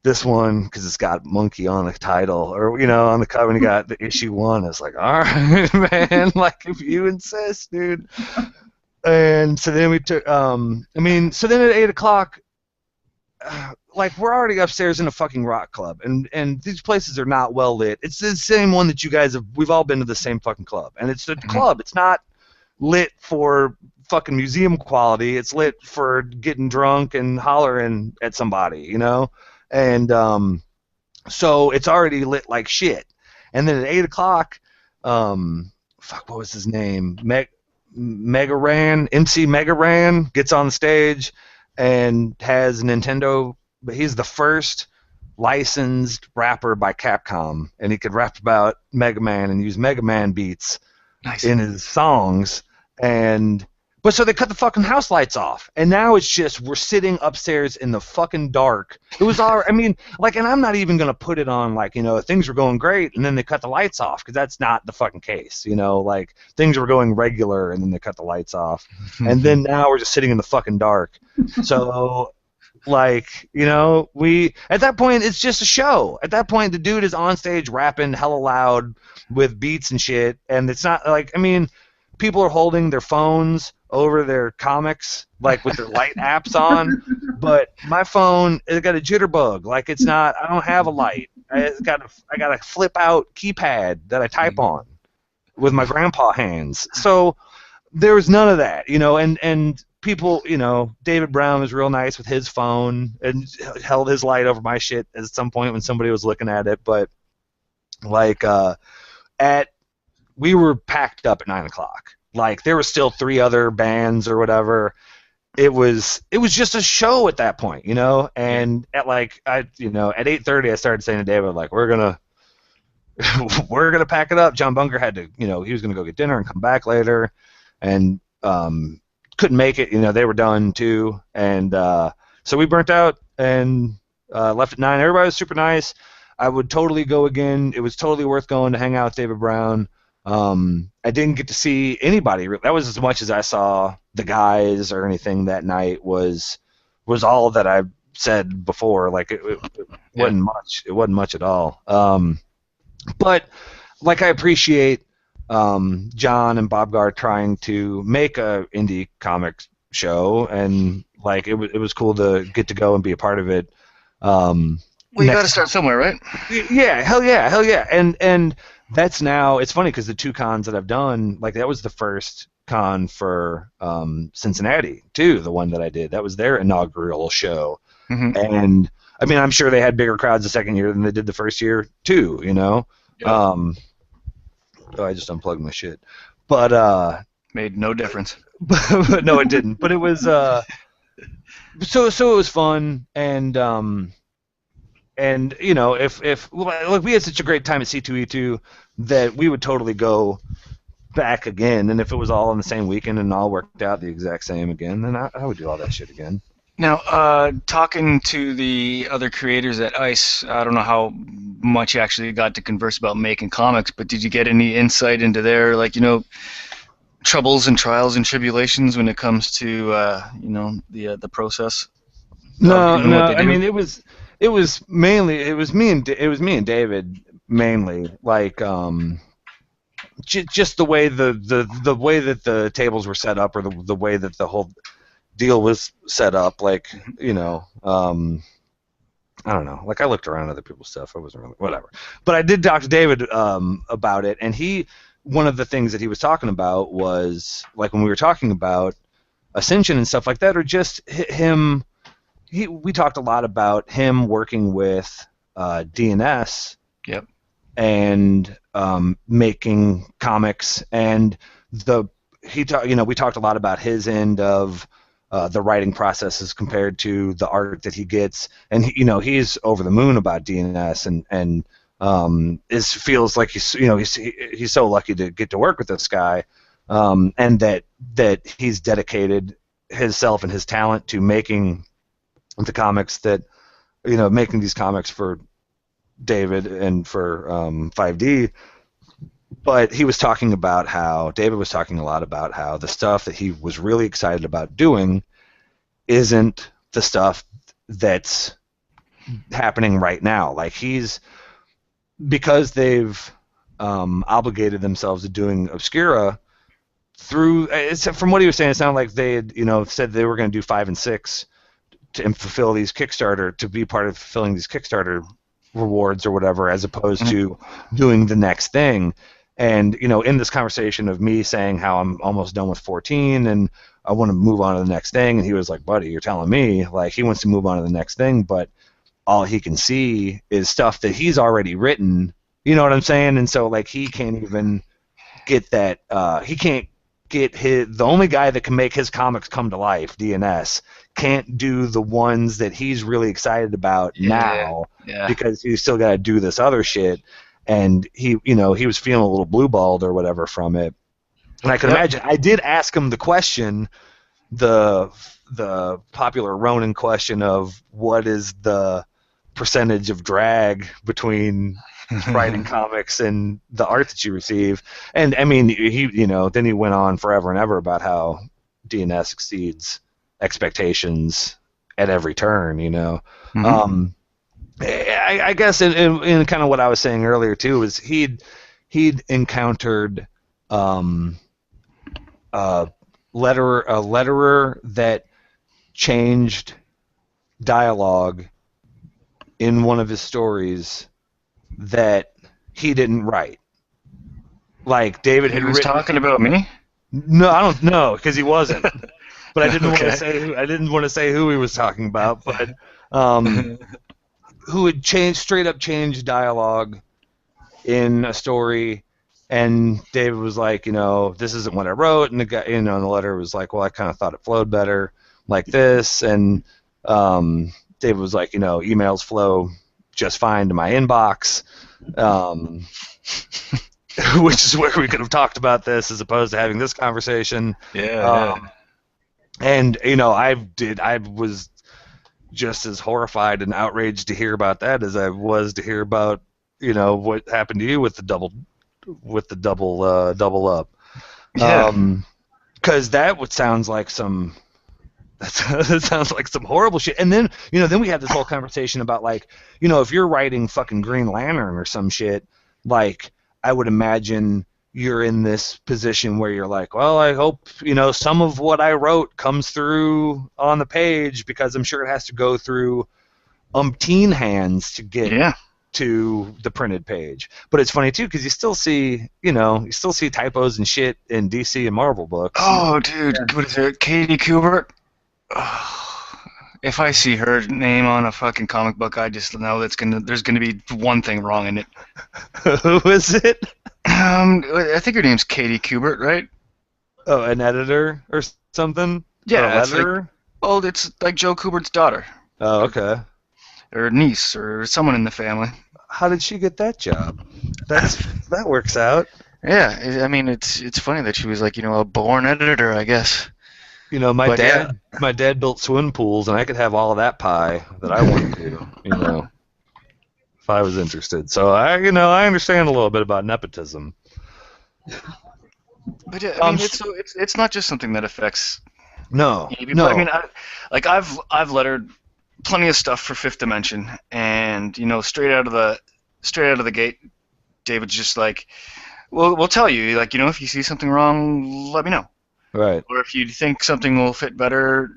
this one because it's got monkey on the title, or on the cover, and you got the issue 1." I was like, "All right, man, like if you insist, dude." And so then we took, so then at 8 o'clock, we're already upstairs in a fucking rock club, and these places are not well lit. It's the same one that you guys we've all been to the same fucking club, and it's a club. It's not lit for fucking museum quality. It's lit for getting drunk and hollering at somebody, and so it's already lit like shit. And then at 8 o'clock, what was his name? MC Mega Ran gets on the stage and has Nintendo. He's the first licensed rapper by Capcom, and he could rap about Mega Man and use Mega Man beats in his songs. But so they cut the fucking house lights off, and now it's just we're sitting upstairs in the fucking dark. It was all, and I'm not even gonna put it on things were going great, and then they cut the lights off, because that's not the fucking case. Things were going regular, and then they cut the lights off, and then now we're just sitting in the fucking dark. So, we at that point it's just a show. At that point, the dude is on stage rapping hella loud with beats and shit, and it's not people are holding their phones over their comics, with their light apps on, but my phone, it's got a jitterbug. It's not, I don't have a light. I got a flip out keypad that I type on with my grandpa hands. So there was none of that, and people, David Brown was real nice with his phone and held his light over my shit at some point when somebody was looking at it, but we were packed up at 9 o'clock. There were still 3 other bands or whatever. It was just a show at that point, And at at 8:30, I started saying to David, we're gonna pack it up. John Bunker had to, he was gonna go get dinner and come back later, and couldn't make it. They were done too, and so we burnt out and left at 9. Everybody was super nice. I would totally go again. It was totally worth going to hang out with David Brown. I didn't get to see anybody. That was as much as I saw the guys or anything that night. Was all that I said before, like it wasn't much. It wasn't much at all. But like I appreciate John and Bob Gard trying to make a indie comic show, and like it was cool to get to go and be a part of it. Well, you got to start somewhere, right? Yeah, hell yeah, and that's now. It's funny because the 2 cons that I've done, like that was the first con for Cincinnati too, the one that I did. That was their inaugural show, and I mean, I'm sure they had bigger crowds the second year than they did the first year too. You know. Yep. Oh, I just unplugged my shit, but made no difference. but no, it didn't. But it was so it was fun, and you know, if look, we had such a great time at C2E2 that we would totally go back again, and if it was all on the same weekend and all worked out the exact same again, then I would do all that shit again. Now, talking to the other creators at ICE, I don't know how much you actually got to converse about making comics, but did you get any insight into their, like, you know, troubles and trials and tribulations when it comes to, you know, the process? No. I mean, it was mainly me and David mainly, like just the way the way that the tables were set up, or the way that the whole deal was set up, like, you know, I don't know, like I looked around other people's stuff, I wasn't really, whatever, but I did talk to David about it, and one of the things that he was talking about was, like, when we were talking about Ascension and stuff like that, or just him, we talked a lot about him working with DNS. Yep. And making comics, and we talked a lot about his end of the writing process as compared to the art that he gets, and he's over the moon about DNS, and feels like he's so lucky to get to work with this guy, and that he's dedicated himself and his talent to making the comics that, making these comics for David and for 5D. But David was talking a lot about how the stuff that he was really excited about doing isn't the stuff that's happening right now. Like, because they've obligated themselves to doing Obscura from what he was saying, it sounded like they had, said they were going to do 5 and 6 to fulfill these Kickstarter, to be part of fulfilling these Kickstarter rewards or whatever, as opposed to doing the next thing. And in this conversation of me saying how I'm almost done with 14 and I want to move on to the next thing, and he was like, buddy, you're telling me, like, he wants to move on to the next thing, but all he can see is stuff that he's already written, you know what I'm saying? And so, like, he can't even get that, he can't get the only guy that can make his comics come to life, DNS, can't do the ones that he's really excited about now, because he's still got to do this other shit. And he was feeling a little blue-balled or whatever from it. And I can imagine, I did ask him the question, the popular Ronin question of what is the percentage of drag between writing comics and the art that you receive. And I mean, then he went on forever and ever about how DNS exceeds expectations at every turn, I guess in kind of what I was saying earlier too is he'd encountered a letterer that changed dialogue in one of his stories that he didn't write. Like, David had written. He was talking about me? No, I don't know, because he wasn't. But I didn't want to say who he was talking about, but who had straight up changed dialogue in a story, and David was like, this isn't what I wrote, and the guy, in the letter was like, well, I kind of thought it flowed better like this, and David was like, emails flow just fine to my inbox, which is where we could have talked about this as opposed to having this conversation. And I was just as horrified and outraged to hear about that as I was to hear about what happened to you with the double up. Because that sounds like some That sounds like some horrible shit. And then, then we had this whole conversation about, like, if you're writing fucking Green Lantern or some shit, like, I would imagine you're in this position where you're like, well, I hope, some of what I wrote comes through on the page, because I'm sure it has to go through umpteen hands to get Yeah. to the printed page. But it's funny too, because you still see typos and shit in DC and Marvel books. Oh, dude, what is it? Katie Kubert? Oh, if I see her name on a fucking comic book, I just know there's gonna be one thing wrong in it. Who is it? I think her name's Katie Kubert, right? Oh, an editor or something? Yeah, or it's it's like Joe Kubert's daughter. Oh, okay. Or niece, or someone in the family. How did she get that job? That works out. Yeah, I mean, it's funny that she was like, a born editor, I guess. My dad built swimming pools, and I could have all of that pie that I wanted to, if I was interested. So I understand a little bit about nepotism. But yeah, I mean, it's not just something that affects. No. People. I mean, I've lettered plenty of stuff for Fifth Dimension, and straight out of the gate, David's just like, we'll tell you, like, if you see something wrong, let me know. Right. Or if you think something will fit better,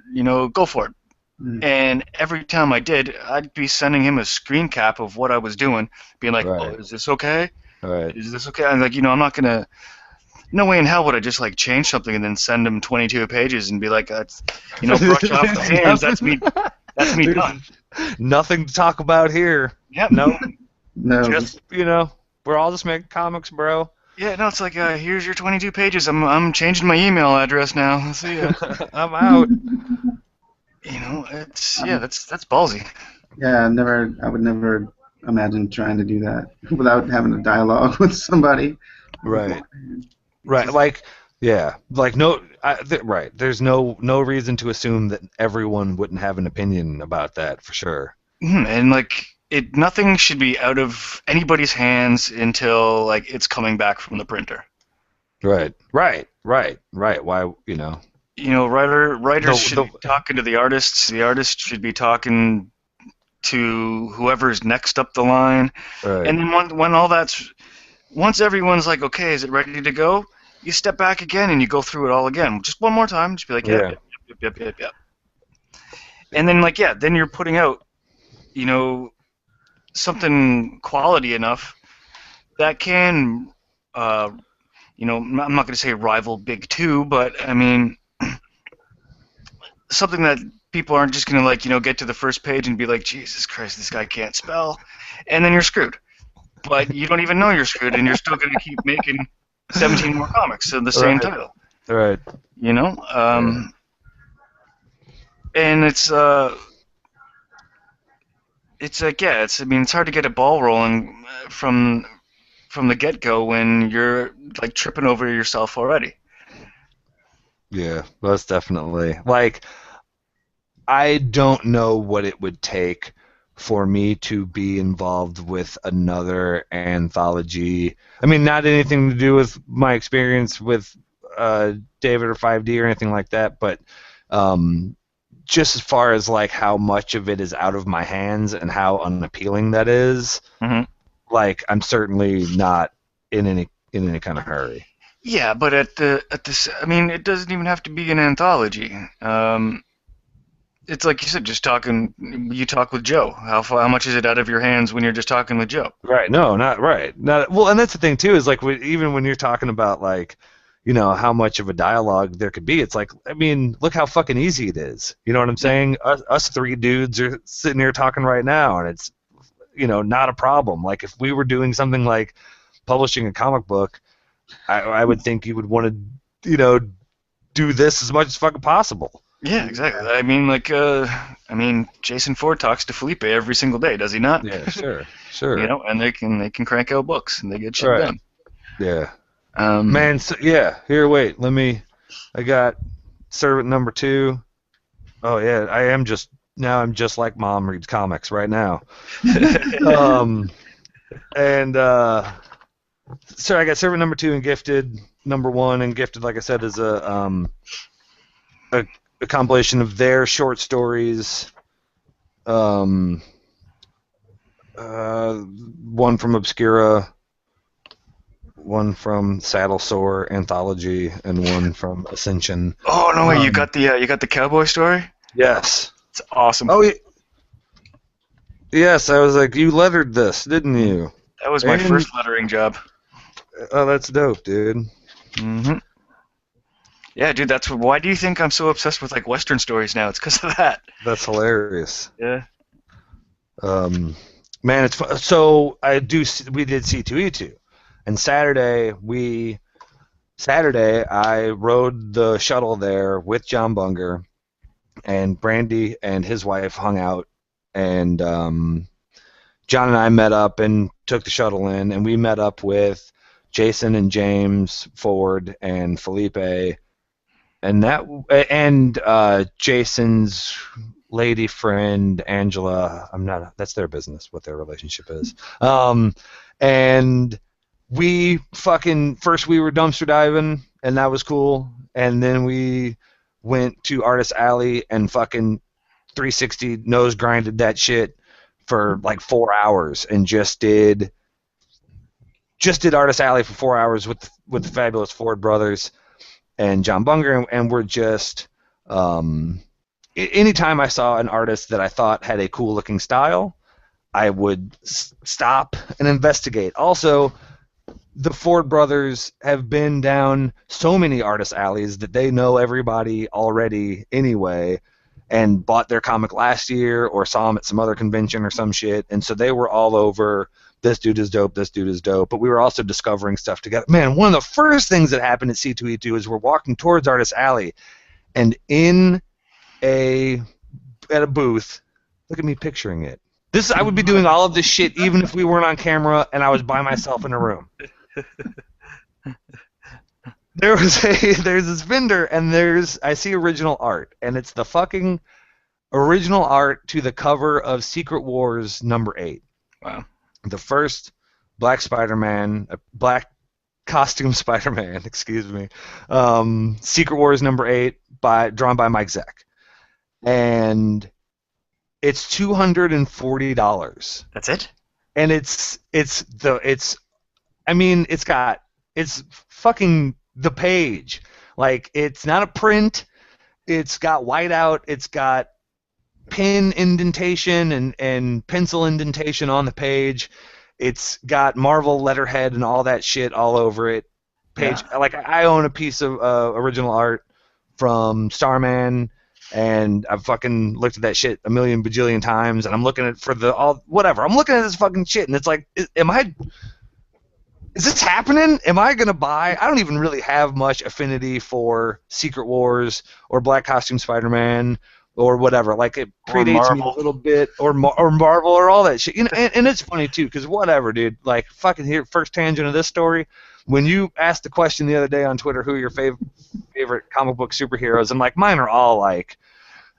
go for it. Mm. And every time I did, I'd be sending him a screen cap of what I was doing, being like, right. Oh, is this okay? Right. Is this okay? And like, I'm not gonna. No way in hell would I just like change something and then send him 22 pages and be like, that's, brush off the hands. That's me. That's me done. Nothing to talk about here. Yep. No. Just we're all just making comics, bro. Yeah, no, it's like, here's your 22 pages. I'm changing my email address now. See ya. I'm out. That's ballsy. Yeah, I would never imagine trying to do that without having a dialogue with somebody. Right. Right. Like, yeah. Like, no. Right. There's no reason to assume that everyone wouldn't have an opinion about that, for sure. And like, nothing should be out of anybody's hands until like it's coming back from the printer. Right. Why, writers should be talking to the artists. The artists should be talking to whoever's next up the line. Right. And then once everyone's like, okay, is it ready to go? You step back again and you go through it all again. Just one more time. Just be like, yep. And then then you're putting out, something quality enough that can, I'm not going to say rival Big Two, but I mean, something that people aren't just going to get to the first page and be like, Jesus Christ, this guy can't spell, and then you're screwed. But you don't even know you're screwed, and you're still going to keep making 17 more comics of the same title. Right. And it's hard to get a ball rolling from the get-go when you're like tripping over yourself already. Yeah, most definitely. Like, I don't know what it would take for me to be involved with another anthology. I mean, not anything to do with my experience with David or 5D or anything like that, but just as far as like how much of it is out of my hands and how unappealing that is, like, I'm certainly not in any kind of hurry. Yeah, but it doesn't even have to be an anthology. It's like you said, you talk with Joe. How much is it out of your hands when you're just talking with Joe? Right. No, not right. Well, and that's the thing too, is like even when you're talking about like, how much of a dialogue there could be, it's like, I mean, look how fucking easy it is. You know what I'm saying? Us three dudes are sitting here talking right now, and it's, not a problem. Like, if we were doing something like publishing a comic book, I would think you would want to, do this as much as fucking possible. Yeah, exactly. I mean, Jason Ford talks to Felipe every single day, does he not? Yeah, sure. And they can crank out books and they get shit done. Yeah. Man, here, wait, I got servant number 2. Oh, yeah, I'm just like Mom reads comics right now. So I got servant number 2 and gifted number 1, and gifted, like I said, is a a compilation of their short stories. One from Obscura, one from Saddle Sore Anthology, and one from Ascension. Oh no way! You got the cowboy story? Yes. It's awesome. Oh, yes. I was like, you lettered this, didn't you? That was my first lettering job. Oh, that's dope, dude. Mm-hmm. Yeah, dude. Why do you think I'm so obsessed with like Western stories now? It's because of that. That's hilarious. Yeah. Man, it's fun. So we did C2E2, and Saturday I rode the shuttle there with John Bunger, and Brandy and his wife hung out, and John and I met up and took the shuttle in, and we met up with Jason and James Ford and Felipe, and Jason's lady friend Angela. That's their business, what their relationship is. And we first we were dumpster diving, and that was cool, and then we went to Artist Alley and fucking 360 nose grinded that shit for like 4 hours, and just did Artist Alley for 4 hours with the fabulous Ford brothers and John Bunger, and we're just anytime I saw an artist that I thought had a cool looking style, I would stop and investigate. Also, the Ford brothers have been down so many artist alleys that they know everybody already anyway, and bought their comic last year or saw them at some other convention or some shit, and so they were all over, this dude is dope, this dude is dope, but we were also discovering stuff together. Man, one of the first things that happened at C2E2 is we're walking towards Artist Alley, and at a booth, look at me picturing it. I would be doing all of this shit even if we weren't on camera and I was by myself in a room. There's this vendor, and I see original art, and it's the fucking original art to the cover of Secret Wars #8. Wow. The first black Spider-Man, black costume Spider-Man, excuse me. Secret Wars #8 drawn by Mike Zeck. And it's $240. That's it? And it's fucking the page. Like, it's not a print. It's got whiteout. It's got pen indentation and pencil indentation on the page. It's got Marvel letterhead and all that shit all over it. Like, I own a piece of original art from Starman, and I've fucking looked at that shit a million bajillion times, and I'm looking at I'm looking at this fucking shit, and it's like, is this happening? Am I going to buy? I don't even really have much affinity for Secret Wars or Black Costume Spider-Man or whatever. Like, it predates me a little bit, or Marvel or all that shit. You know, and it's funny, too, because whatever, dude. Like, fucking here, first tangent of this story, when you asked the question the other day on Twitter, who are your favorite comic book superheroes, I'm like, mine are all, like,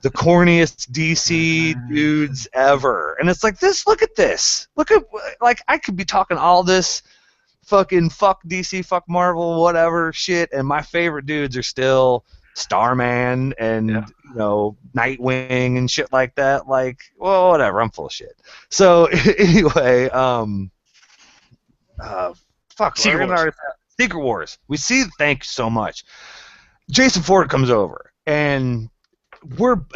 the corniest DC dudes ever. And it's like, look at this. Look at, like, I could be talking all this fucking fuck DC, fuck Marvel, whatever shit, and my favorite dudes are still Starman and Nightwing and shit like that. Like, well, whatever, I'm full of shit. So anyway, Secret Wars. We see. Thank you so much. Jason Ford comes over, and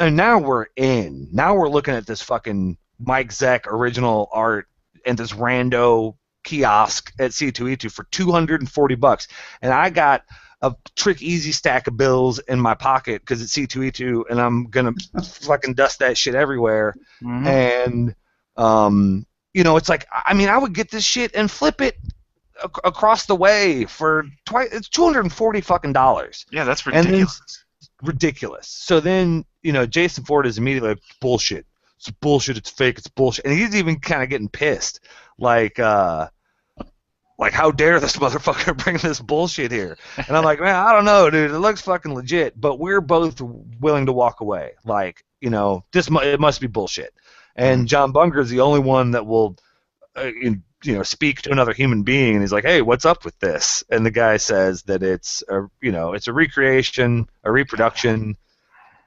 now we're in. Now we're looking at this fucking Mike Zeck original art and this rando kiosk at C2E2 for $240, and I got a Trick Easy stack of bills in my pocket because it's C2E2, and I'm gonna fucking dust that shit everywhere. Mm-hmm. And it's like, I mean, I would get this shit and flip it across the way for it's $240 fucking dollars. Yeah, that's ridiculous. Ridiculous. So then, Jason Ford is immediately like, bullshit. It's bullshit. It's fake. It's bullshit. And he's even kind of getting pissed. Like, how dare this motherfucker bring this bullshit here? And I'm like, man, I don't know, dude. It looks fucking legit, but we're both willing to walk away. Like, it must be bullshit. And John Bunger is the only one that will, speak to another human being, and he's like, hey, what's up with this? And the guy says that it's a recreation, a reproduction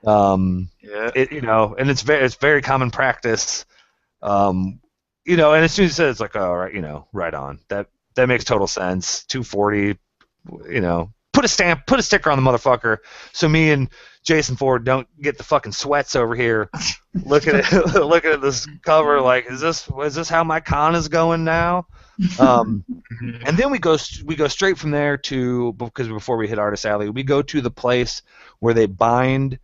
Yeah. And it's very common practice. And as soon as you said, it's like, oh, right, right on. That makes total sense. 240, put a sticker on the motherfucker, so me and Jason Ford don't get the fucking sweats over here looking at looking at this cover like, is this how my con is going now? And then we go straight from there to, because before we hit Artist Alley, we go to the place where they bind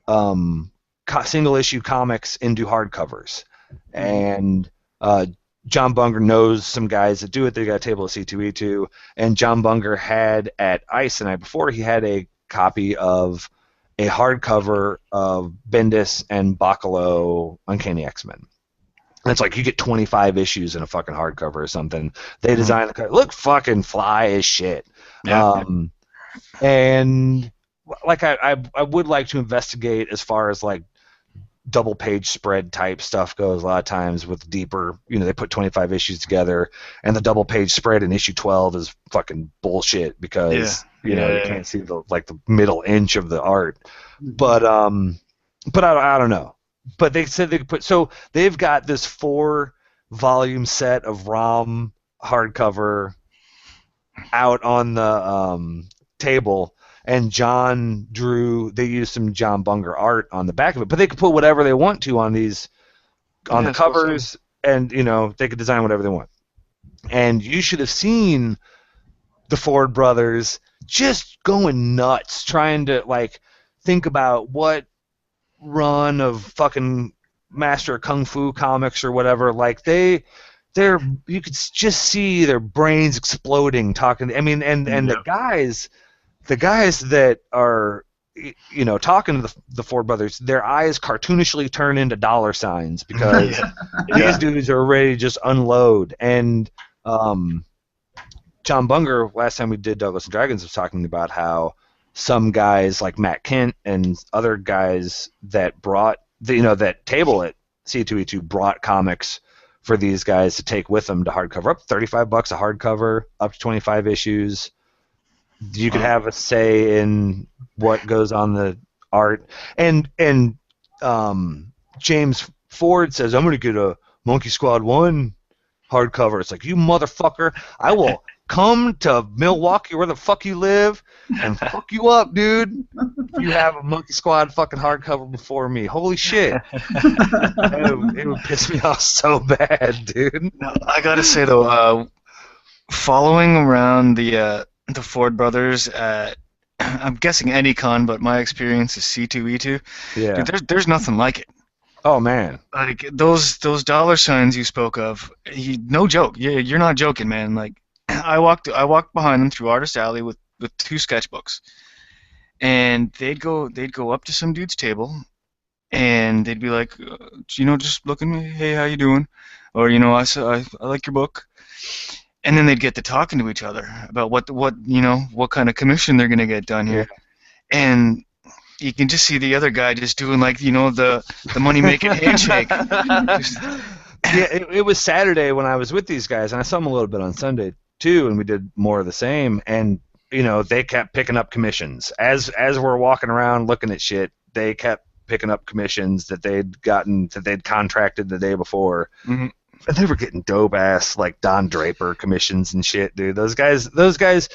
single issue comics into hardcovers, and John Bunger knows some guys that do it. They got a table at C2E2, and John Bunger had at Ice the night before, he had a copy of a hardcover of Bendis and Bacalo Uncanny X-Men. And it's like you get 25 issues in a fucking hardcover or something. They design the cover. Look fucking fly as shit. Yeah. And like I would like to investigate as far as like double page spread type stuff goes. A lot of times with deeper, they put 25 issues together, and the double page spread in issue 12 is fucking bullshit because you can't see the middle inch of the art. But I don't know. But they said they could they've got this 4-volume set of ROM hardcover out on the table. And they used some John Bunger art on the back of it, but they could put whatever they want to on the covers, and they could design whatever they want. And you should have seen the Ford brothers just going nuts, trying to think about what run of fucking Master of Kung Fu comics or whatever. You could just see their brains exploding, talking. I mean, and the guys that are, talking to the Ford brothers, their eyes cartoonishly turn into dollar signs because these dudes are ready to just unload. And John Bunger, last time we did Douglas and Dragons, was talking about how some guys like Matt Kent and other guys that brought that table at C2E2 brought comics for these guys to take with them to hardcover, up $35 a hardcover, up to 25 issues. You could have a say in what goes on the art. And James Ford says, I'm going to get a Monkey Squad 1 hardcover. It's like, you motherfucker, I will come to Milwaukee, where the fuck you live, and fuck you up, dude, if you have a Monkey Squad fucking hardcover before me. Holy shit. It would piss me off so bad, dude. I gotta say, though, following around the Ford brothers at, I'm guessing any con, but my experience is C2E2. Yeah. Dude, there's nothing like it. Oh man. Like those dollar signs you spoke of, no joke. Yeah, you're not joking, man. Like I walked behind them through Artist Alley with 2 sketchbooks, and they'd go up to some dude's table, and they'd be like, just look at me, hey, how you doing? Or I like your book. And then they'd get to talking to each other about what kind of commission they're gonna get done here, and you can just see the other guy just doing the money making handshake. It was Saturday when I was with these guys, and I saw them a little bit on Sunday too, and we did more of the same. And they kept picking up commissions as we're walking around looking at shit. They kept picking up commissions that they'd contracted the day before. Mm-hmm. And they were getting dope ass Don Draper commissions and shit, dude. Those guys, and I'd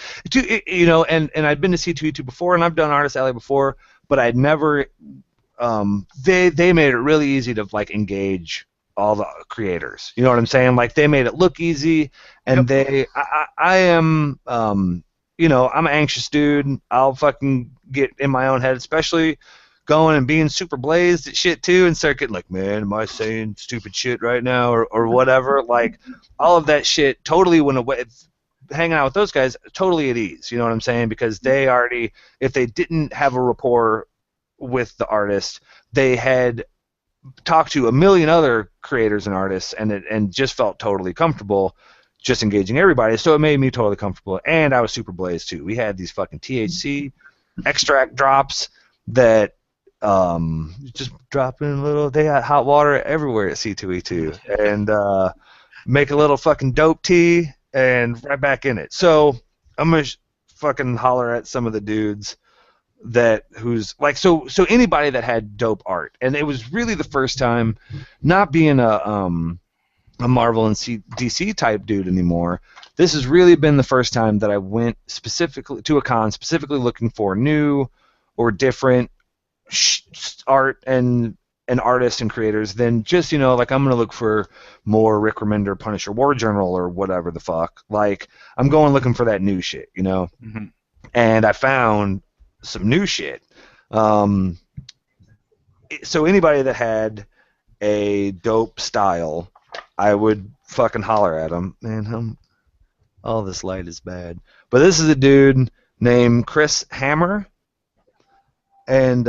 been to C2E2 before, and I've done Artist Alley before, but I'd never. They made it really easy to engage all the creators. You know what I'm saying? They made it look easy, and I am, I'm an anxious dude. I'll fucking get in my own head, especially going and being super blazed at shit too, and start getting man, am I saying stupid shit right now or whatever? All of that shit totally went away. Hanging out with those guys, totally at ease. You know what I'm saying? Because they already, if they didn't have a rapport with the artist, they had talked to a million other creators and artists, and just felt totally comfortable just engaging everybody. So it made me totally comfortable, and I was super blazed too. We had these fucking THC extract drops that just drop in a little. They had hot water everywhere at C2E2, and make a little fucking dope tea and right back in it. So I'm gonna fucking holler at some of the dudes who's like so anybody that had dope art, and it was really the first time, not being a Marvel and DC type dude anymore. This has really been the first time that I went specifically to a con, specifically looking for new or different art and artists and creators than just, like I'm going to look for more Rick Remender Punisher War Journal or whatever the fuck. Like, I'm going looking for that new shit, Mm-hmm. And I found some new shit. So anybody that had a dope style, I would fucking holler at him. Man, all this light is bad. But this is a dude named Chris Hammer, and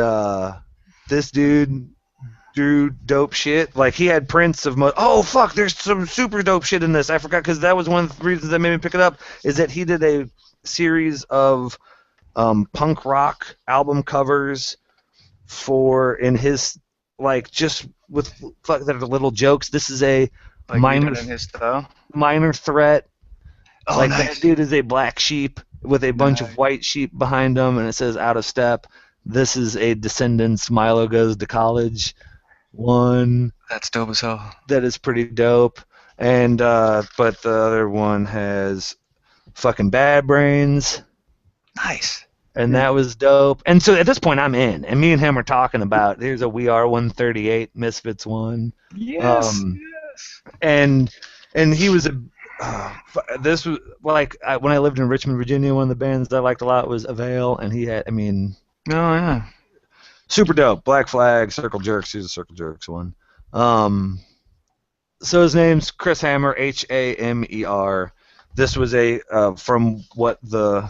this dude drew dope shit. Like, he had prints of oh fuck, there's some super dope shit in this. I forgot, because that was one of the reasons that made me pick it up, is that he did a series of punk rock album covers in his, like, just with fuck that are little jokes. This is a Like minor in his style. Minor Threat. Oh, Like, nice. that dude is a black sheep with a bunch of white sheep behind him, and it says "Out of Step." This is a Descendants Milo Goes to College one. That's dope as hell. That is pretty dope. And but the other one has fucking Bad Brains, Nice. and that was dope. And so at this point, I'm in, and me and him are talking about, here's a We Are 138 Misfits one. Yes. And he was this was like, when I lived in Richmond, Virginia, one of the bands that I liked a lot was Avail, and he had, Oh yeah. super dope. Black Flag, Circle Jerks. He's a Circle Jerks one. So his name's Chris Hammer, Hamer. This was from what the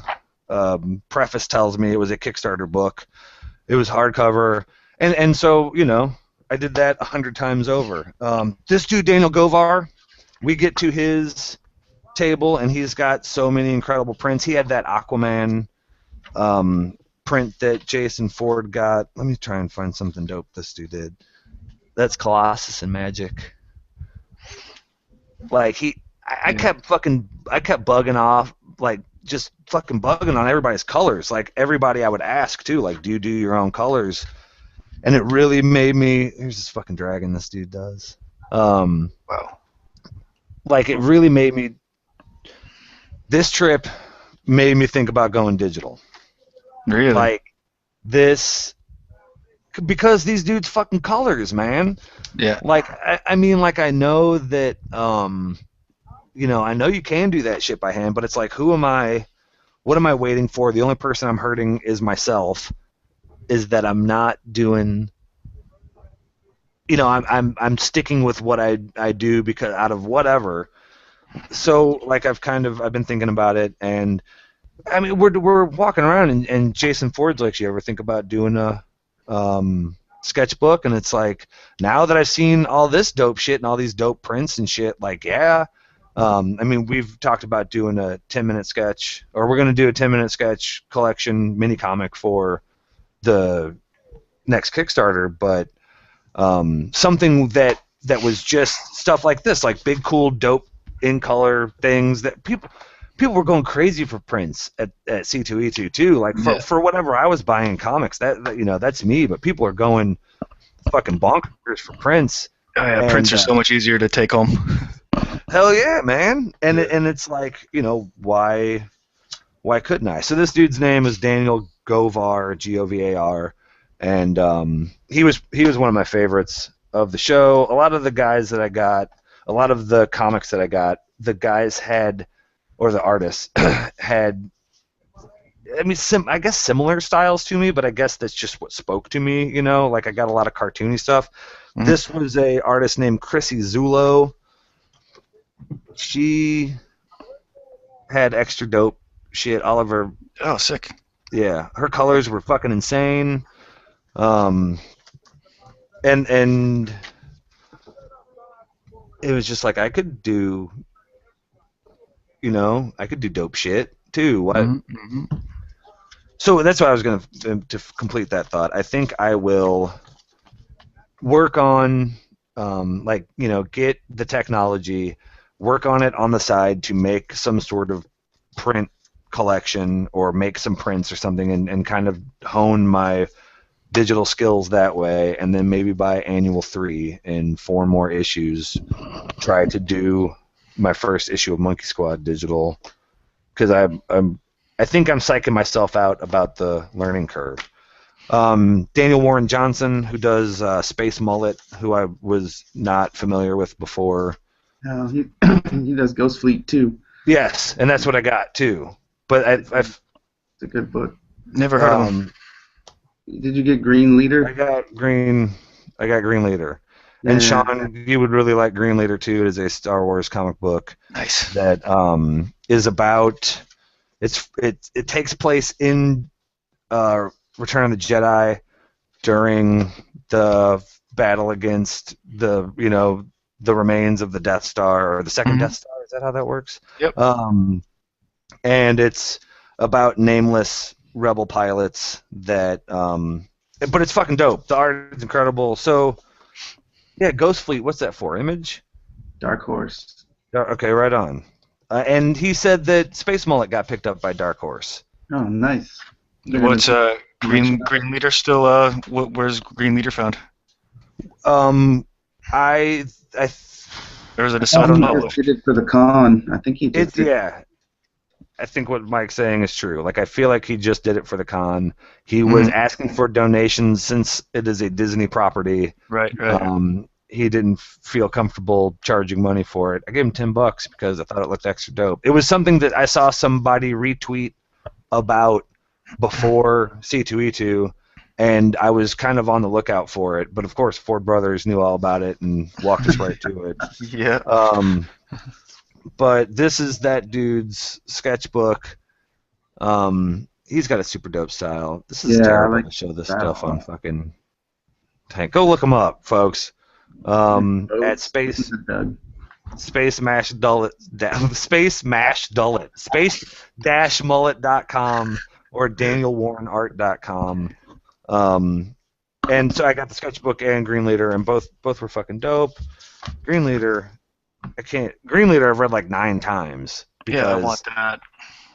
preface tells me, it was a Kickstarter book. It was hardcover, and so I did that 100 times over. This dude Daniel Govar, we get to his table, and he's got so many incredible prints. He had that Aquaman print that Jason Ford got. Let me try and find something dope this dude did. That's Colossus and Magic. Like, I kept bugging off, like, just fucking bugging on everybody's colors. Like, everybody I would ask too, like, do you do your own colors? And it really made me. Here's this fucking dragon this dude does. Wow. Like, it really made me. This trip made me think about going digital. Really? Like, this, because these dudes fucking colors, man. Yeah. Like, I mean, like, I know that, I know you can do that shit by hand, but it's like, who am I? What am I waiting for? The only person I'm hurting is myself. Is that I'm not doing. I'm sticking with what I do because out of whatever. So, like, I've been thinking about it, and I mean, we're walking around, and Jason Ford's like, you ever think about doing a sketchbook? And it's like, now that I've seen all this dope shit and all these dope prints and shit, like, yeah. I mean, we've talked about doing a 10-minute sketch, or we're going to do a 10-minute sketch collection mini comic for the next Kickstarter, but something that was just stuff like this, like big, cool, dope in color things that people were going crazy for prints at C2E2 too. Like, for whatever I was buying in comics, that's me. But people are going fucking bonkers for prints. Oh, yeah, prints are so much easier to take home. Hell yeah, man! And it's like, why couldn't I? So this dude's name is Daniel Govar, Govar, and he was one of my favorites of the show. A lot of the guys that I got, a lot of the comics that I got, the guys had, or the artists had, I mean, I guess similar styles to me, but I guess that's just what spoke to me, Like, I got a lot of cartoony stuff. Mm-hmm. This was a artist named Chrissy Zulo. She had extra dope shit. Oliver. Oh, sick. Yeah, her colors were fucking insane. And it was just like, I could do dope shit too. What? Mm-hmm. So that's what I was going to complete that thought. I think I will work on, get the technology, work on it on the side to make some sort of print collection or make some prints or something and kind of hone my digital skills that way, and then maybe by annual 3 and 4 more issues try to do my first issue of Monkey Squad digital, because I think I'm psyching myself out about the learning curve. Daniel Warren Johnson, who does Space Mullet, who I was not familiar with before. He does Ghost Fleet too. Yes, and that's what I got too. But I've It's a good book. Never heard of him. Did you get Green Leader? I got Green Leader. And Yeah. Sean, you would really like Green Leader too. It is a Star Wars comic book Nice. that is about it takes place in Return of the Jedi during the battle against the remains of the Death Star, or the second Death Star. Is that how that works? Yep. And it's about nameless rebel pilots that but it's fucking dope. The art is incredible. So yeah, Ghost Fleet, what's that for? Image? Dark Horse. Okay, right on. And he said that Space Mullet got picked up by Dark Horse. Oh, nice. What's Green Leader still? Where's Green Leader found? I Or is it I don't know. He just did it for the con. I think he just did. Yeah. I think what Mike's saying is true. Like, I feel like he just did it for the con. He was asking for donations since it is a Disney property. Right. He didn't feel comfortable charging money for it. I gave him $10 because I thought it looked extra dope. It was something that I saw somebody retweet about before C2E2, and I was kind of on the lookout for it. But of course, Ford Brothers knew all about it and walked us right to it. Yeah. But this is that dude's sketchbook. He's got a super dope style. This is terrible to show this stuff on fucking tank. Go look him at Space Mash Dullet, space-mullet.com or danielwarrenart.com. And so I got the sketchbook and Green Leader, and both were fucking dope. Green Leader I've read like 9 times. Yeah, I want that.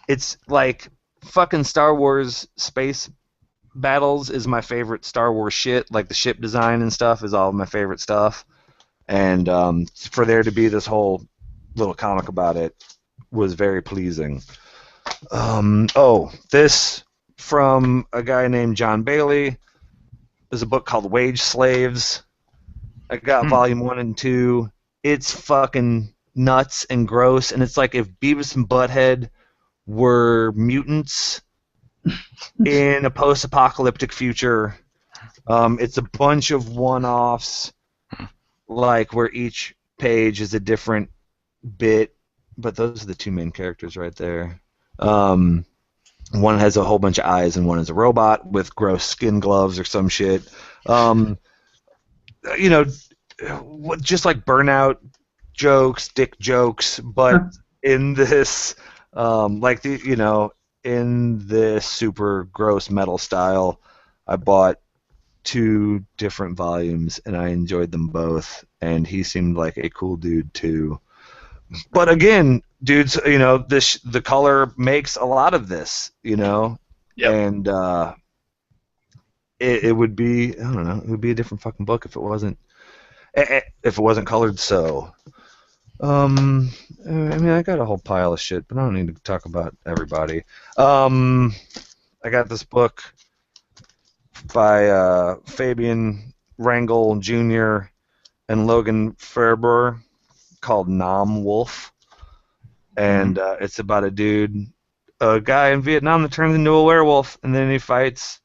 It's like fucking Star Wars space battles is my favorite Star Wars shit. Like the ship design and stuff is all of my favorite stuff. And for there to be this whole little comic about it was very pleasing. This from a guy named John Bailey. There's a book called Wage Slaves. I got volume 1 and 2. It's fucking nuts and gross, and it's like if Beavis and Butthead were mutants in a post-apocalyptic future. It's a bunch of one-offs, like where each page is a different bit, but those are the 2 main characters right there. One has a whole bunch of eyes, and one is a robot with gross skin gloves or some shit. Just like Burnout jokes, dick jokes, but in this, in this super gross metal style. I bought 2 different volumes, and I enjoyed them both, and he seemed like a cool dude too. But again, dudes, the color makes a lot of this, Yep. and it would be, I don't know, it would be a different fucking book if it wasn't colored. So, I got a whole pile of shit, but I don't need to talk about everybody. I got this book by Fabian Rangel Jr. and Logan Ferber called Nam Wolf, and it's about a guy in Vietnam that turns into a werewolf, and then he fights,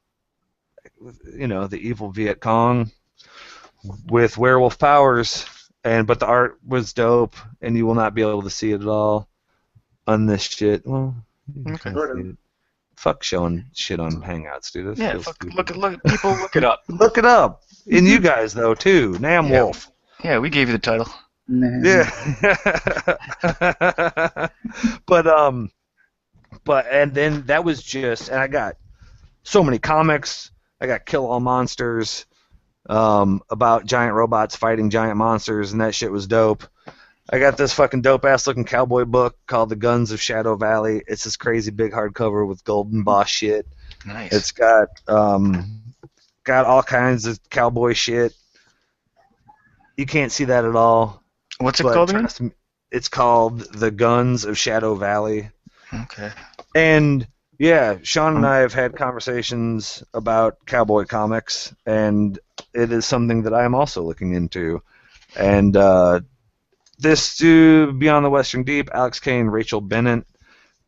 the evil Viet Cong with werewolf powers, but the art was dope, and you will not be able to see it at all on this shit. Well, Okay. Fuck showing shit on Hangouts, dude. This feels stupid. Look, people look it up. Look it up. And you guys, though, too. Nam Wolf. Yeah, we gave you the title. Nah. Yeah. And then that was just, and I got so many comics. I got Kill All Monsters, about giant robots fighting giant monsters, and that shit was dope. I got this fucking dope-ass looking cowboy book called The Guns of Shadow Valley. It's this crazy big hardcover with gold embossed shit. Nice. It's got all kinds of cowboy shit. You can't see that at all. What's it called again? It's called The Guns of Shadow Valley. Okay. And yeah, Sean and I have had conversations about cowboy comics, and it is something that I am also looking into. And this to Beyond the Western Deep, Alex Kane, Rachel Bennett,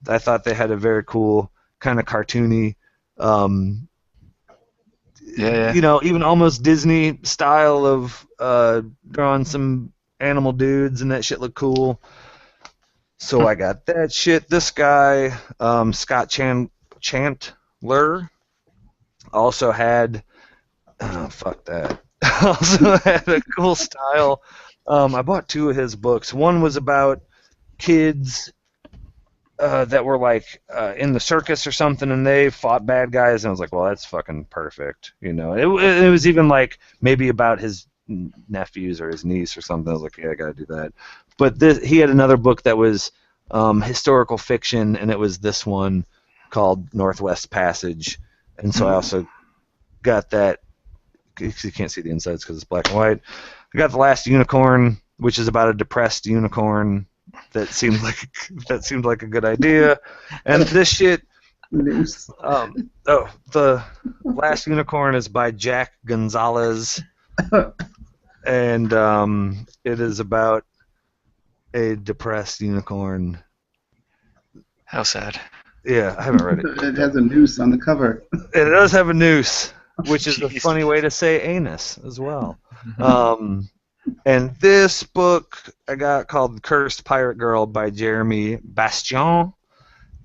I thought they had a very cool, kind of cartoony, even almost Disney style of drawing some animal dudes, and that shit looked cool. So I got that shit. This guy, Scott Chantler, also had fuck that. Also had a cool style. I bought 2 of his books. One was about kids that were like in the circus or something, and they fought bad guys. And I was like, well, that's fucking perfect. You know, it was even like maybe about his nephews or his niece or something. I was like, yeah, I gotta do that. But he had another book that was historical fiction, and it was this one called Northwest Passage. And so I also got that. You can't see the insides because it's black and white. I got The Last Unicorn, which is about a depressed unicorn that seemed like a good idea. And this shit, The Last Unicorn is by Jack Gonzalez, and it is about a depressed unicorn. How sad. Yeah, I haven't read it. It has a noose on the cover. It does have a noose, which is a funny way to say anus as well. And this book I got called Cursed Pirate Girl by Jeremy Bastion,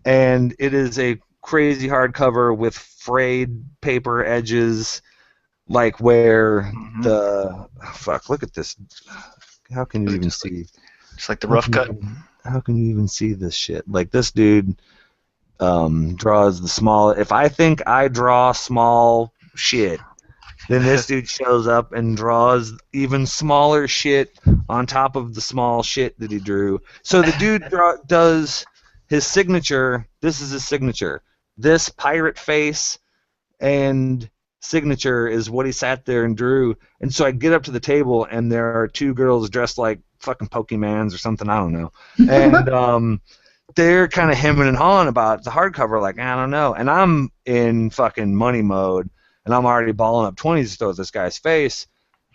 and it is a crazy hardcover with frayed paper edges, like where look at this. How can you even see? It's like the rough cut. How can you even see this shit? Like, this dude draws the small. If I think I draw small shit, then this dude shows up and draws even smaller shit on top of the small shit that he drew. So the dude does his signature. This is his signature. This pirate face and signature is what he sat there and drew. And so I get up to the table, and there are 2 girls dressed like fucking Pokemans or something. I don't know. And they're kind of hemming and hawing about the hardcover, like, I don't know. And I'm in fucking money mode, and I'm already balling up 20s to throw at this guy's face.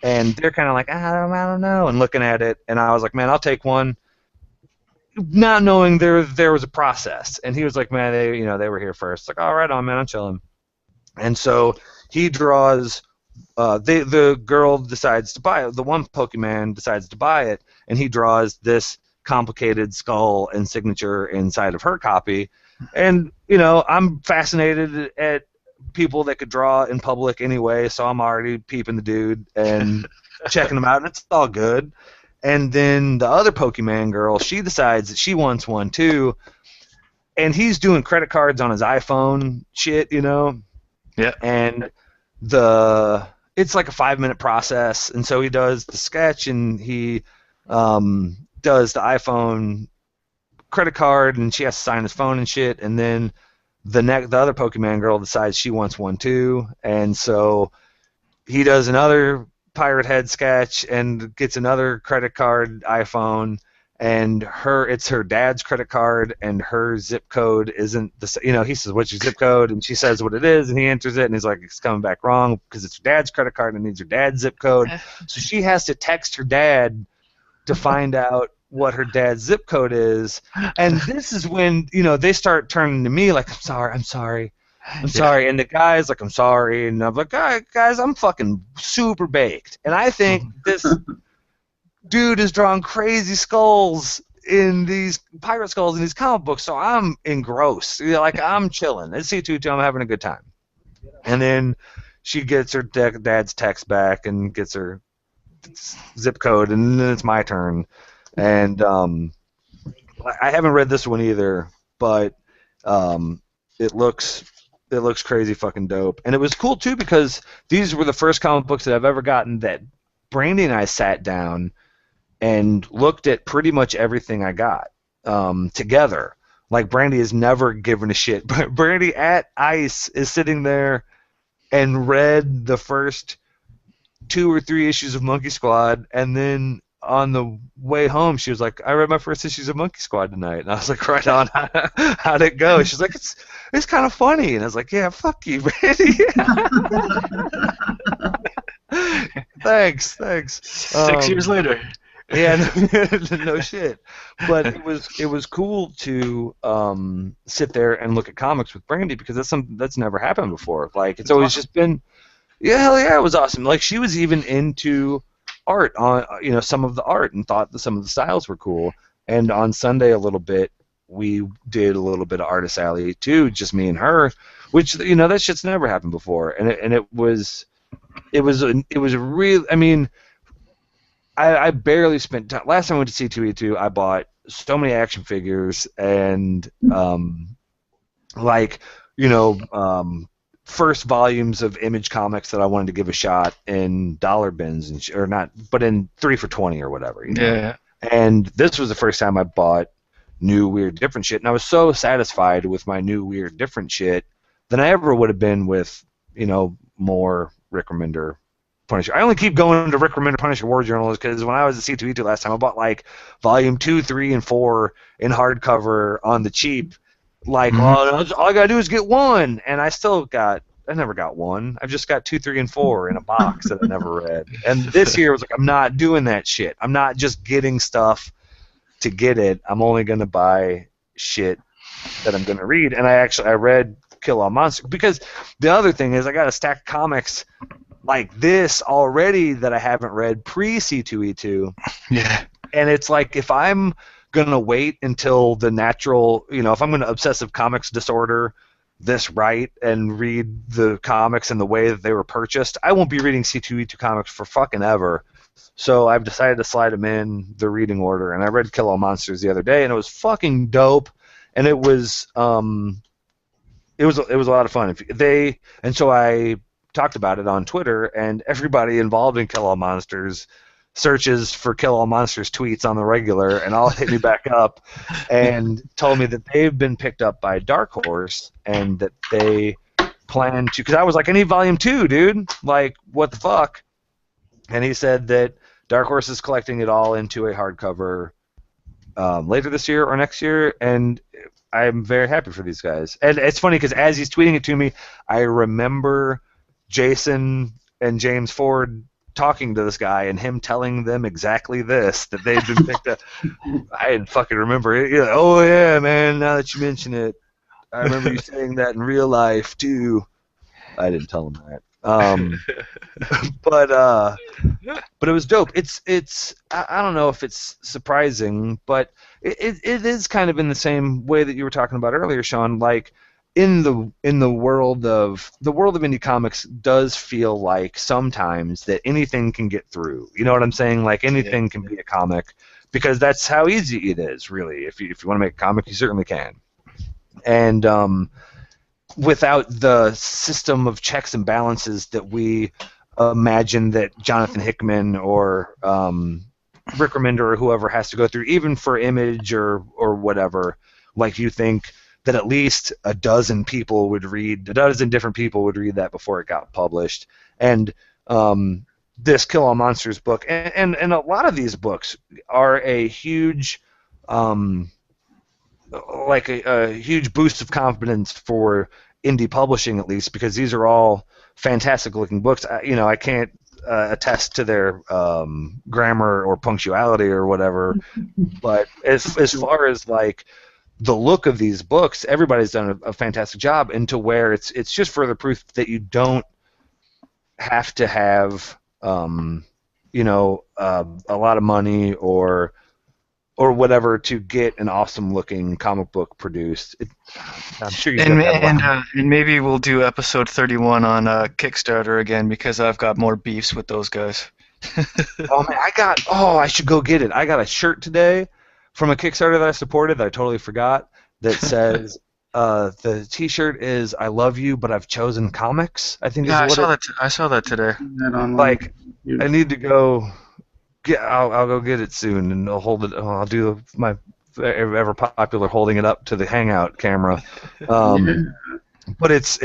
And they're kind of like, I don't know, and looking at it. And I was like, man, I'll take one, not knowing there was a process. And he was like, man, they were here first. Like, all right, on, man, I'm chilling. And so he draws. The girl decides to buy it. The one Pokemon decides to buy it, and he draws this complicated skull and signature inside of her copy. And I'm fascinated at people that could draw in public anyway, so I'm already peeping the dude and checking him out, and it's all good. And then the other Pokemon girl, she decides that she wants one too, and he's doing credit cards on his iPhone shit, Yeah. And it's like a 5-minute process, and so he does the sketch, and he does the iPhone credit card, and she has to sign his phone and shit, and then the other Pokemon girl decides she wants one too, and so he does another pirate head sketch and gets another credit card iPhone, and it's her dad's credit card, and her zip code isn't he says, what's your zip code, and she says what it is, and he enters it, and he's like, it's coming back wrong because it's her dad's credit card and it needs her dad's zip code. So she has to text her dad to find out what her dad's zip code is. And this is when they start turning to me like, I'm sorry, and the guy's like, I'm sorry, and I'm like, guys, I'm fucking super baked, and I think this dude is drawing crazy skulls in these pirate skulls in these comic books, so I'm engrossed. Like, I'm chilling. At C2, I'm having a good time. And then she gets her dad's text back and gets her zip code, and then it's my turn. And I haven't read this one either, but it looks crazy fucking dope. And it was cool too because these were the first comic books that I've ever gotten that Brandy and I sat down and looked at pretty much everything I got together. Like, Brandy has never given a shit. But Brandy at ICE is sitting there and read the first 2 or 3 issues of Monkey Squad, and then on the way home, she was like, "I read my first issues of Monkey Squad tonight," and I was like, "Right on." How'd it go? She's like, "It's kind of funny," and I was like, "Yeah, fuck you, Brandy." Thanks. 6 years later. Yeah, no shit. But it was cool to sit there and look at comics with Brandy, because that's never happened before. Like, it's always just been, yeah, hell yeah, it was awesome. Like, she was even into art, on some of the art, and thought that some of the styles were cool. And on Sunday a little bit, we did a little bit of Artist Alley too, just me and her, which that shit's never happened before. And it was a real. I mean, I barely spent time. Last time I went to C2E2, I bought so many action figures and first volumes of Image comics that I wanted to give a shot in dollar bins, or not, but in 3 for $20 or whatever. Yeah. And this was the first time I bought new, weird, different shit, and I was so satisfied with my new, weird, different shit than I ever would have been with more Rick Remender Punisher. I only keep going to Rick Remender Punisher War Journals because when I was at C2E2 last time, I bought like volume 2, 3, and 4 in hardcover on the cheap. Like, all I gotta do is get one, and I never got one. I've just got 2, 3, and 4 in a box that I never read. And this year was like, I'm not doing that shit. I'm not just getting stuff to get it. I'm only gonna buy shit that I'm gonna read. And I read Kill All Monsters, because the other thing is I got a stack of comics like this already that I haven't read pre C2E2. Yeah. And it's like, if I'm gonna wait until the natural, if I'm gonna obsessive comics disorder this right and read the comics in the way that they were purchased, I won't be reading C2E2 comics for fucking ever. So I've decided to slide them in the reading order, and I read Kill All Monsters the other day, and it was fucking dope, and it was a lot of fun. And so I talked about it on Twitter, and everybody involved in Kill All Monsters searches for Kill All Monsters tweets on the regular, and all hit me back up and told me that they've been picked up by Dark Horse, and that they plan to, because I was like, I need volume 2, dude, like, what the fuck? And he said that Dark Horse is collecting it all into a hardcover later this year or next year, and I'm very happy for these guys. And it's funny because as he's tweeting it to me, I remember Jason and James Ford talking to this guy and him telling them exactly this, that they'd been picked up. I didn't fucking remember it. You're like, oh yeah, man, now that you mention it, I remember you saying that in real life too. I didn't tell him that. But it was dope. It's I don't know if it's surprising, but it is kind of in the same way that you were talking about earlier, Sean. Like, in the world of indie comics does feel like sometimes that anything can get through. You know what I'm saying? Like, anything can be a comic, because that's how easy it is, really. If you want to make a comic, you certainly can. And without the system of checks and balances that we imagine that Jonathan Hickman or Rick Remender or whoever has to go through, even for Image or whatever, like, you think that at least a dozen different people would read that before it got published. And this Kill All Monsters book, and a lot of these books are a huge, a huge boost of confidence for indie publishing, at least, because these are all fantastic looking books. I can't attest to their grammar or punctuality or whatever, but as far as like the look of these books, everybody's done a fantastic job, and to where it's just further proof that you don't have to have a lot of money or whatever to get an awesome looking comic book produced. I'm sure you and maybe we'll do episode 31 on Kickstarter again, because I've got more beefs with those guys. Oh man, I should go get it. I got a shirt today from a Kickstarter that I supported that I totally forgot, that says the T-shirt is "I love you, but I've chosen comics." I think. Yeah, I saw that today. Like, I need to go I'll go get it soon, and I'll hold it. I'll do my ever popular holding it up to the Hangout camera. Yeah. But it's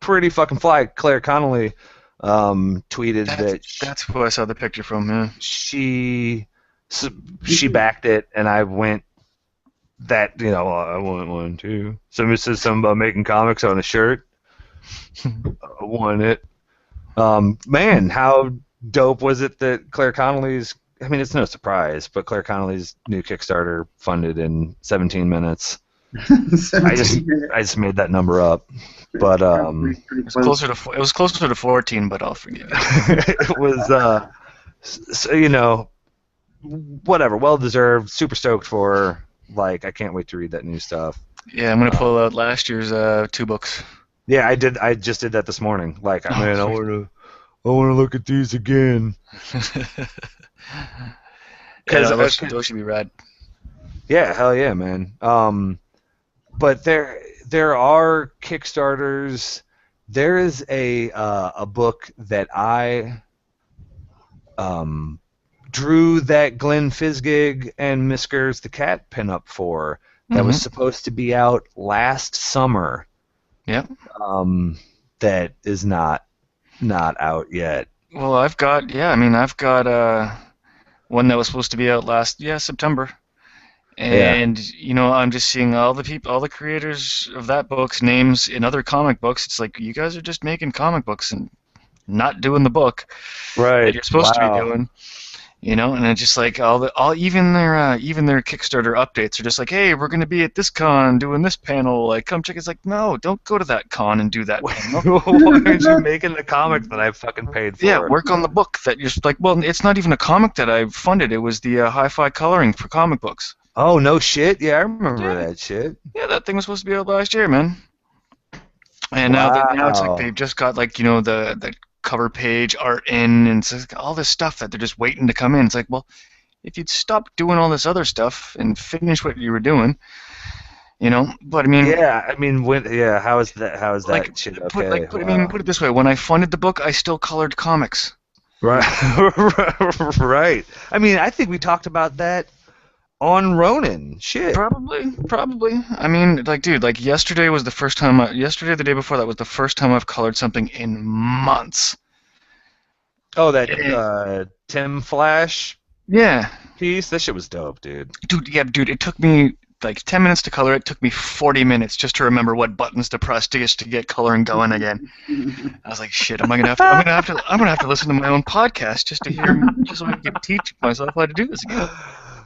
pretty fucking fly. Claire Connolly tweeted that That's who I saw the picture from. Yeah. she backed it, and I went that I want one too. Somebody says something about making comics on a shirt. I want it. Man, how dope was it that Claire Connolly's? I mean, it's no surprise, but Claire Connolly's new Kickstarter funded in 17 minutes. I just made that number up, but It was closer to 14, but I'll forgive you. it was so, whatever, well deserved. Super stoked for her. Like, I can't wait to read that new stuff. Yeah, I'm gonna pull out last year's 2 books. Yeah, I did. I just did that this morning. Like, I want to look at these again. Yeah, those should be rad. Yeah, hell yeah, man. But there are Kickstarters. There is a book that I drew that Glenn Fizgig and Miskers the Cat pinup for that was supposed to be out last summer. Yeah. That is not out yet. Well, I've got one that was supposed to be out last September. And I'm just seeing all the creators of that book's names in other comic books. It's like, you guys are just making comic books and not doing the book that you're supposed to be doing. And it's just like even their Kickstarter updates are just like, hey, we're gonna be at this con doing this panel. Like, come check. It's like, no, don't go to that con and do that panel. Why aren't you making the comic that I fucking paid for? Yeah, work on the book that you're like. Well, it's not even a comic that I funded. It was the hi-fi coloring for comic books. Oh, no shit? Yeah, I remember that shit. Yeah, that thing was supposed to be out last year, man. And now it's like they've just got the cover page art in, and it's like all this stuff that they're just waiting to come in. It's like, well, if you'd stop doing all this other stuff and finish what you were doing, But I mean, how is that shit okay? Put it this way: when I funded the book, I still colored comics. Right, right. I mean, I think we talked about that on Ronin. Shit. Probably. I mean, yesterday was the first time. Yesterday, the day before that was the first time I've colored something in months. Oh, that Tim Flash. Yeah. Piece. That shit was dope, dude. Dude. It took me like 10 minutes to color. It took me 40 minutes just to remember what buttons to press to get coloring going again. I was like, shit. I'm gonna have to listen to my own podcast just to hear, just so I can teach myself how to do this again.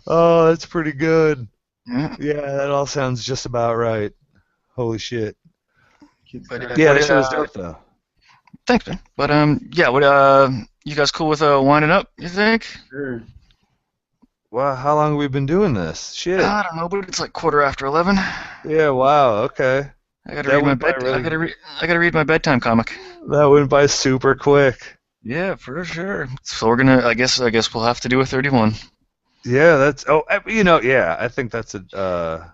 Oh, that's pretty good. Yeah. Yeah, that all sounds just about right. Holy shit. But, yeah, that shit was dope though. Thanks, man. But you guys cool with winding up? You think? Sure. Well, how long have we been doing this? Shit. I don't know, but it's like 11:15. Yeah. Wow. Okay. I gotta read my bedtime comic. That went by super quick. Yeah, for sure. So we're gonna. I guess we'll have to do a 31. Yeah, that's. Oh, yeah. I think that's a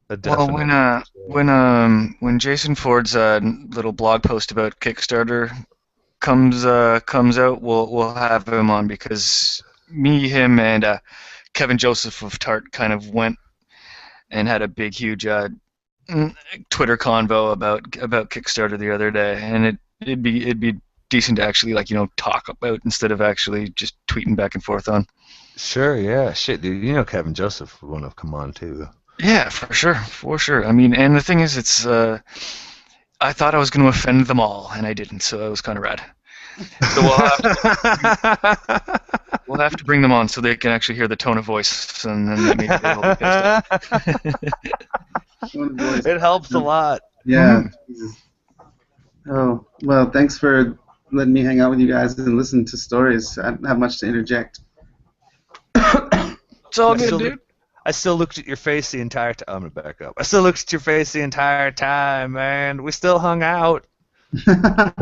definite. Well, when Jason Ford's little blog post about Kickstarter comes out, we'll have him on, because me, him, and Kevin Joseph of Tart kind of went and had a big, huge Twitter convo about Kickstarter the other day, and it'd be decent to actually talk about instead of actually just tweeting back and forth on. Sure, yeah, shit, dude. Kevin Joseph would want to come on too. Yeah, for sure. I mean, and the thing is, it's I thought I was going to offend them all, and I didn't, so it was kind of rad. So we'll have to bring them on so they can actually hear the tone of voice, and then maybe they'll be pissed. It helps a lot. Yeah. Oh, well, thanks for letting me hang out with you guys and listen to stories. I don't have much to interject. It's all good, dude. I still looked at your face the entire time. I'm going to back up. I still looked at your face the entire time, man. We still hung out. Yeah.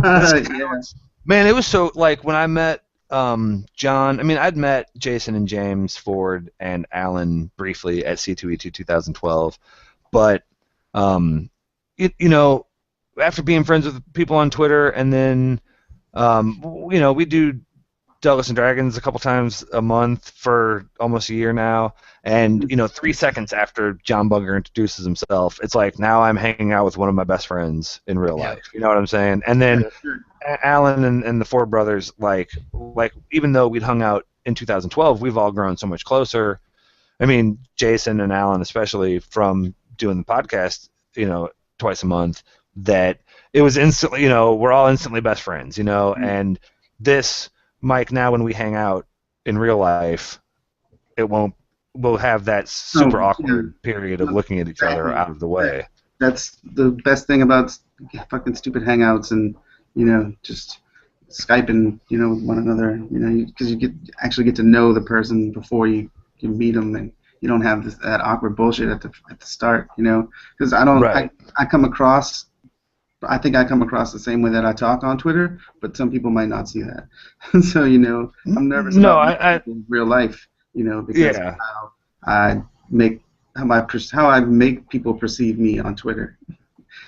Man, it was so, when I met John, I'd met Jason and James Ford and Alan briefly at C2E2 2012, but, after being friends with people on Twitter, and then, we do Dungeons and Dragons a couple times a month for almost a year now, and 3 seconds after John Bunker introduces himself, it's like now I'm hanging out with one of my best friends in real life. You know what I'm saying? And then Alan and the four brothers, like even though we'd hung out in 2012, we've all grown so much closer. I mean, Jason and Alan especially from doing the podcast, twice a month, that it was instantly, we're all instantly best friends, and this, Mike, now when we hang out in real life, we'll have that super awkward period of looking at each other out of the way. That's the best thing about fucking stupid hangouts and, just Skyping, with one another, because you actually get to know the person before you meet them, and you don't have that awkward bullshit at the start, because I come across. I think I come across the same way that I talk on Twitter, but some people might not see that. So, I'm nervous about in real life, because of how I make people perceive me on Twitter.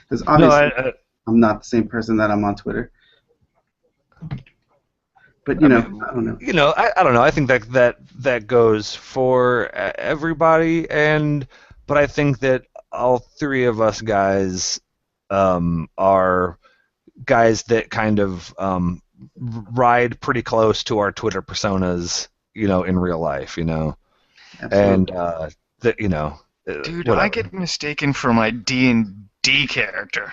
Because obviously I'm not the same person that I'm on Twitter. But I don't know. I don't know. I think that goes for everybody, but I think that all three of us guys are guys that kind of ride pretty close to our Twitter personas, in real life, Absolutely. and that Dude, whatever. I get mistaken for my D&D character.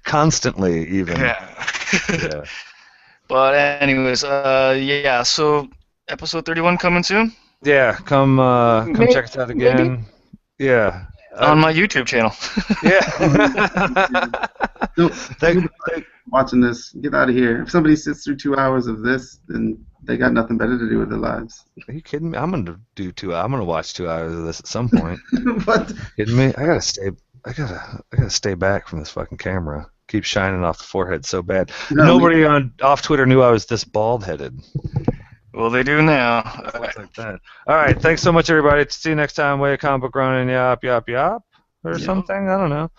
Constantly, even. Yeah. But anyways, so episode 31 coming soon? Yeah, come check us out again. Maybe. Yeah. On my YouTube channel. Yeah. Watching this, get out of here. If somebody sits through 2 hours of this, then they got nothing better to do with their lives. Are you kidding me? I'm gonna watch 2 hours of this at some point. What? Kidding me? I gotta stay back from this fucking camera. Keeps shining off the forehead so bad. Nobody off Twitter knew I was this bald-headed. Well, they do now. Like that. All right, thanks so much, everybody. See you next time. Way Comic Book Ronin, yop, or something. I don't know.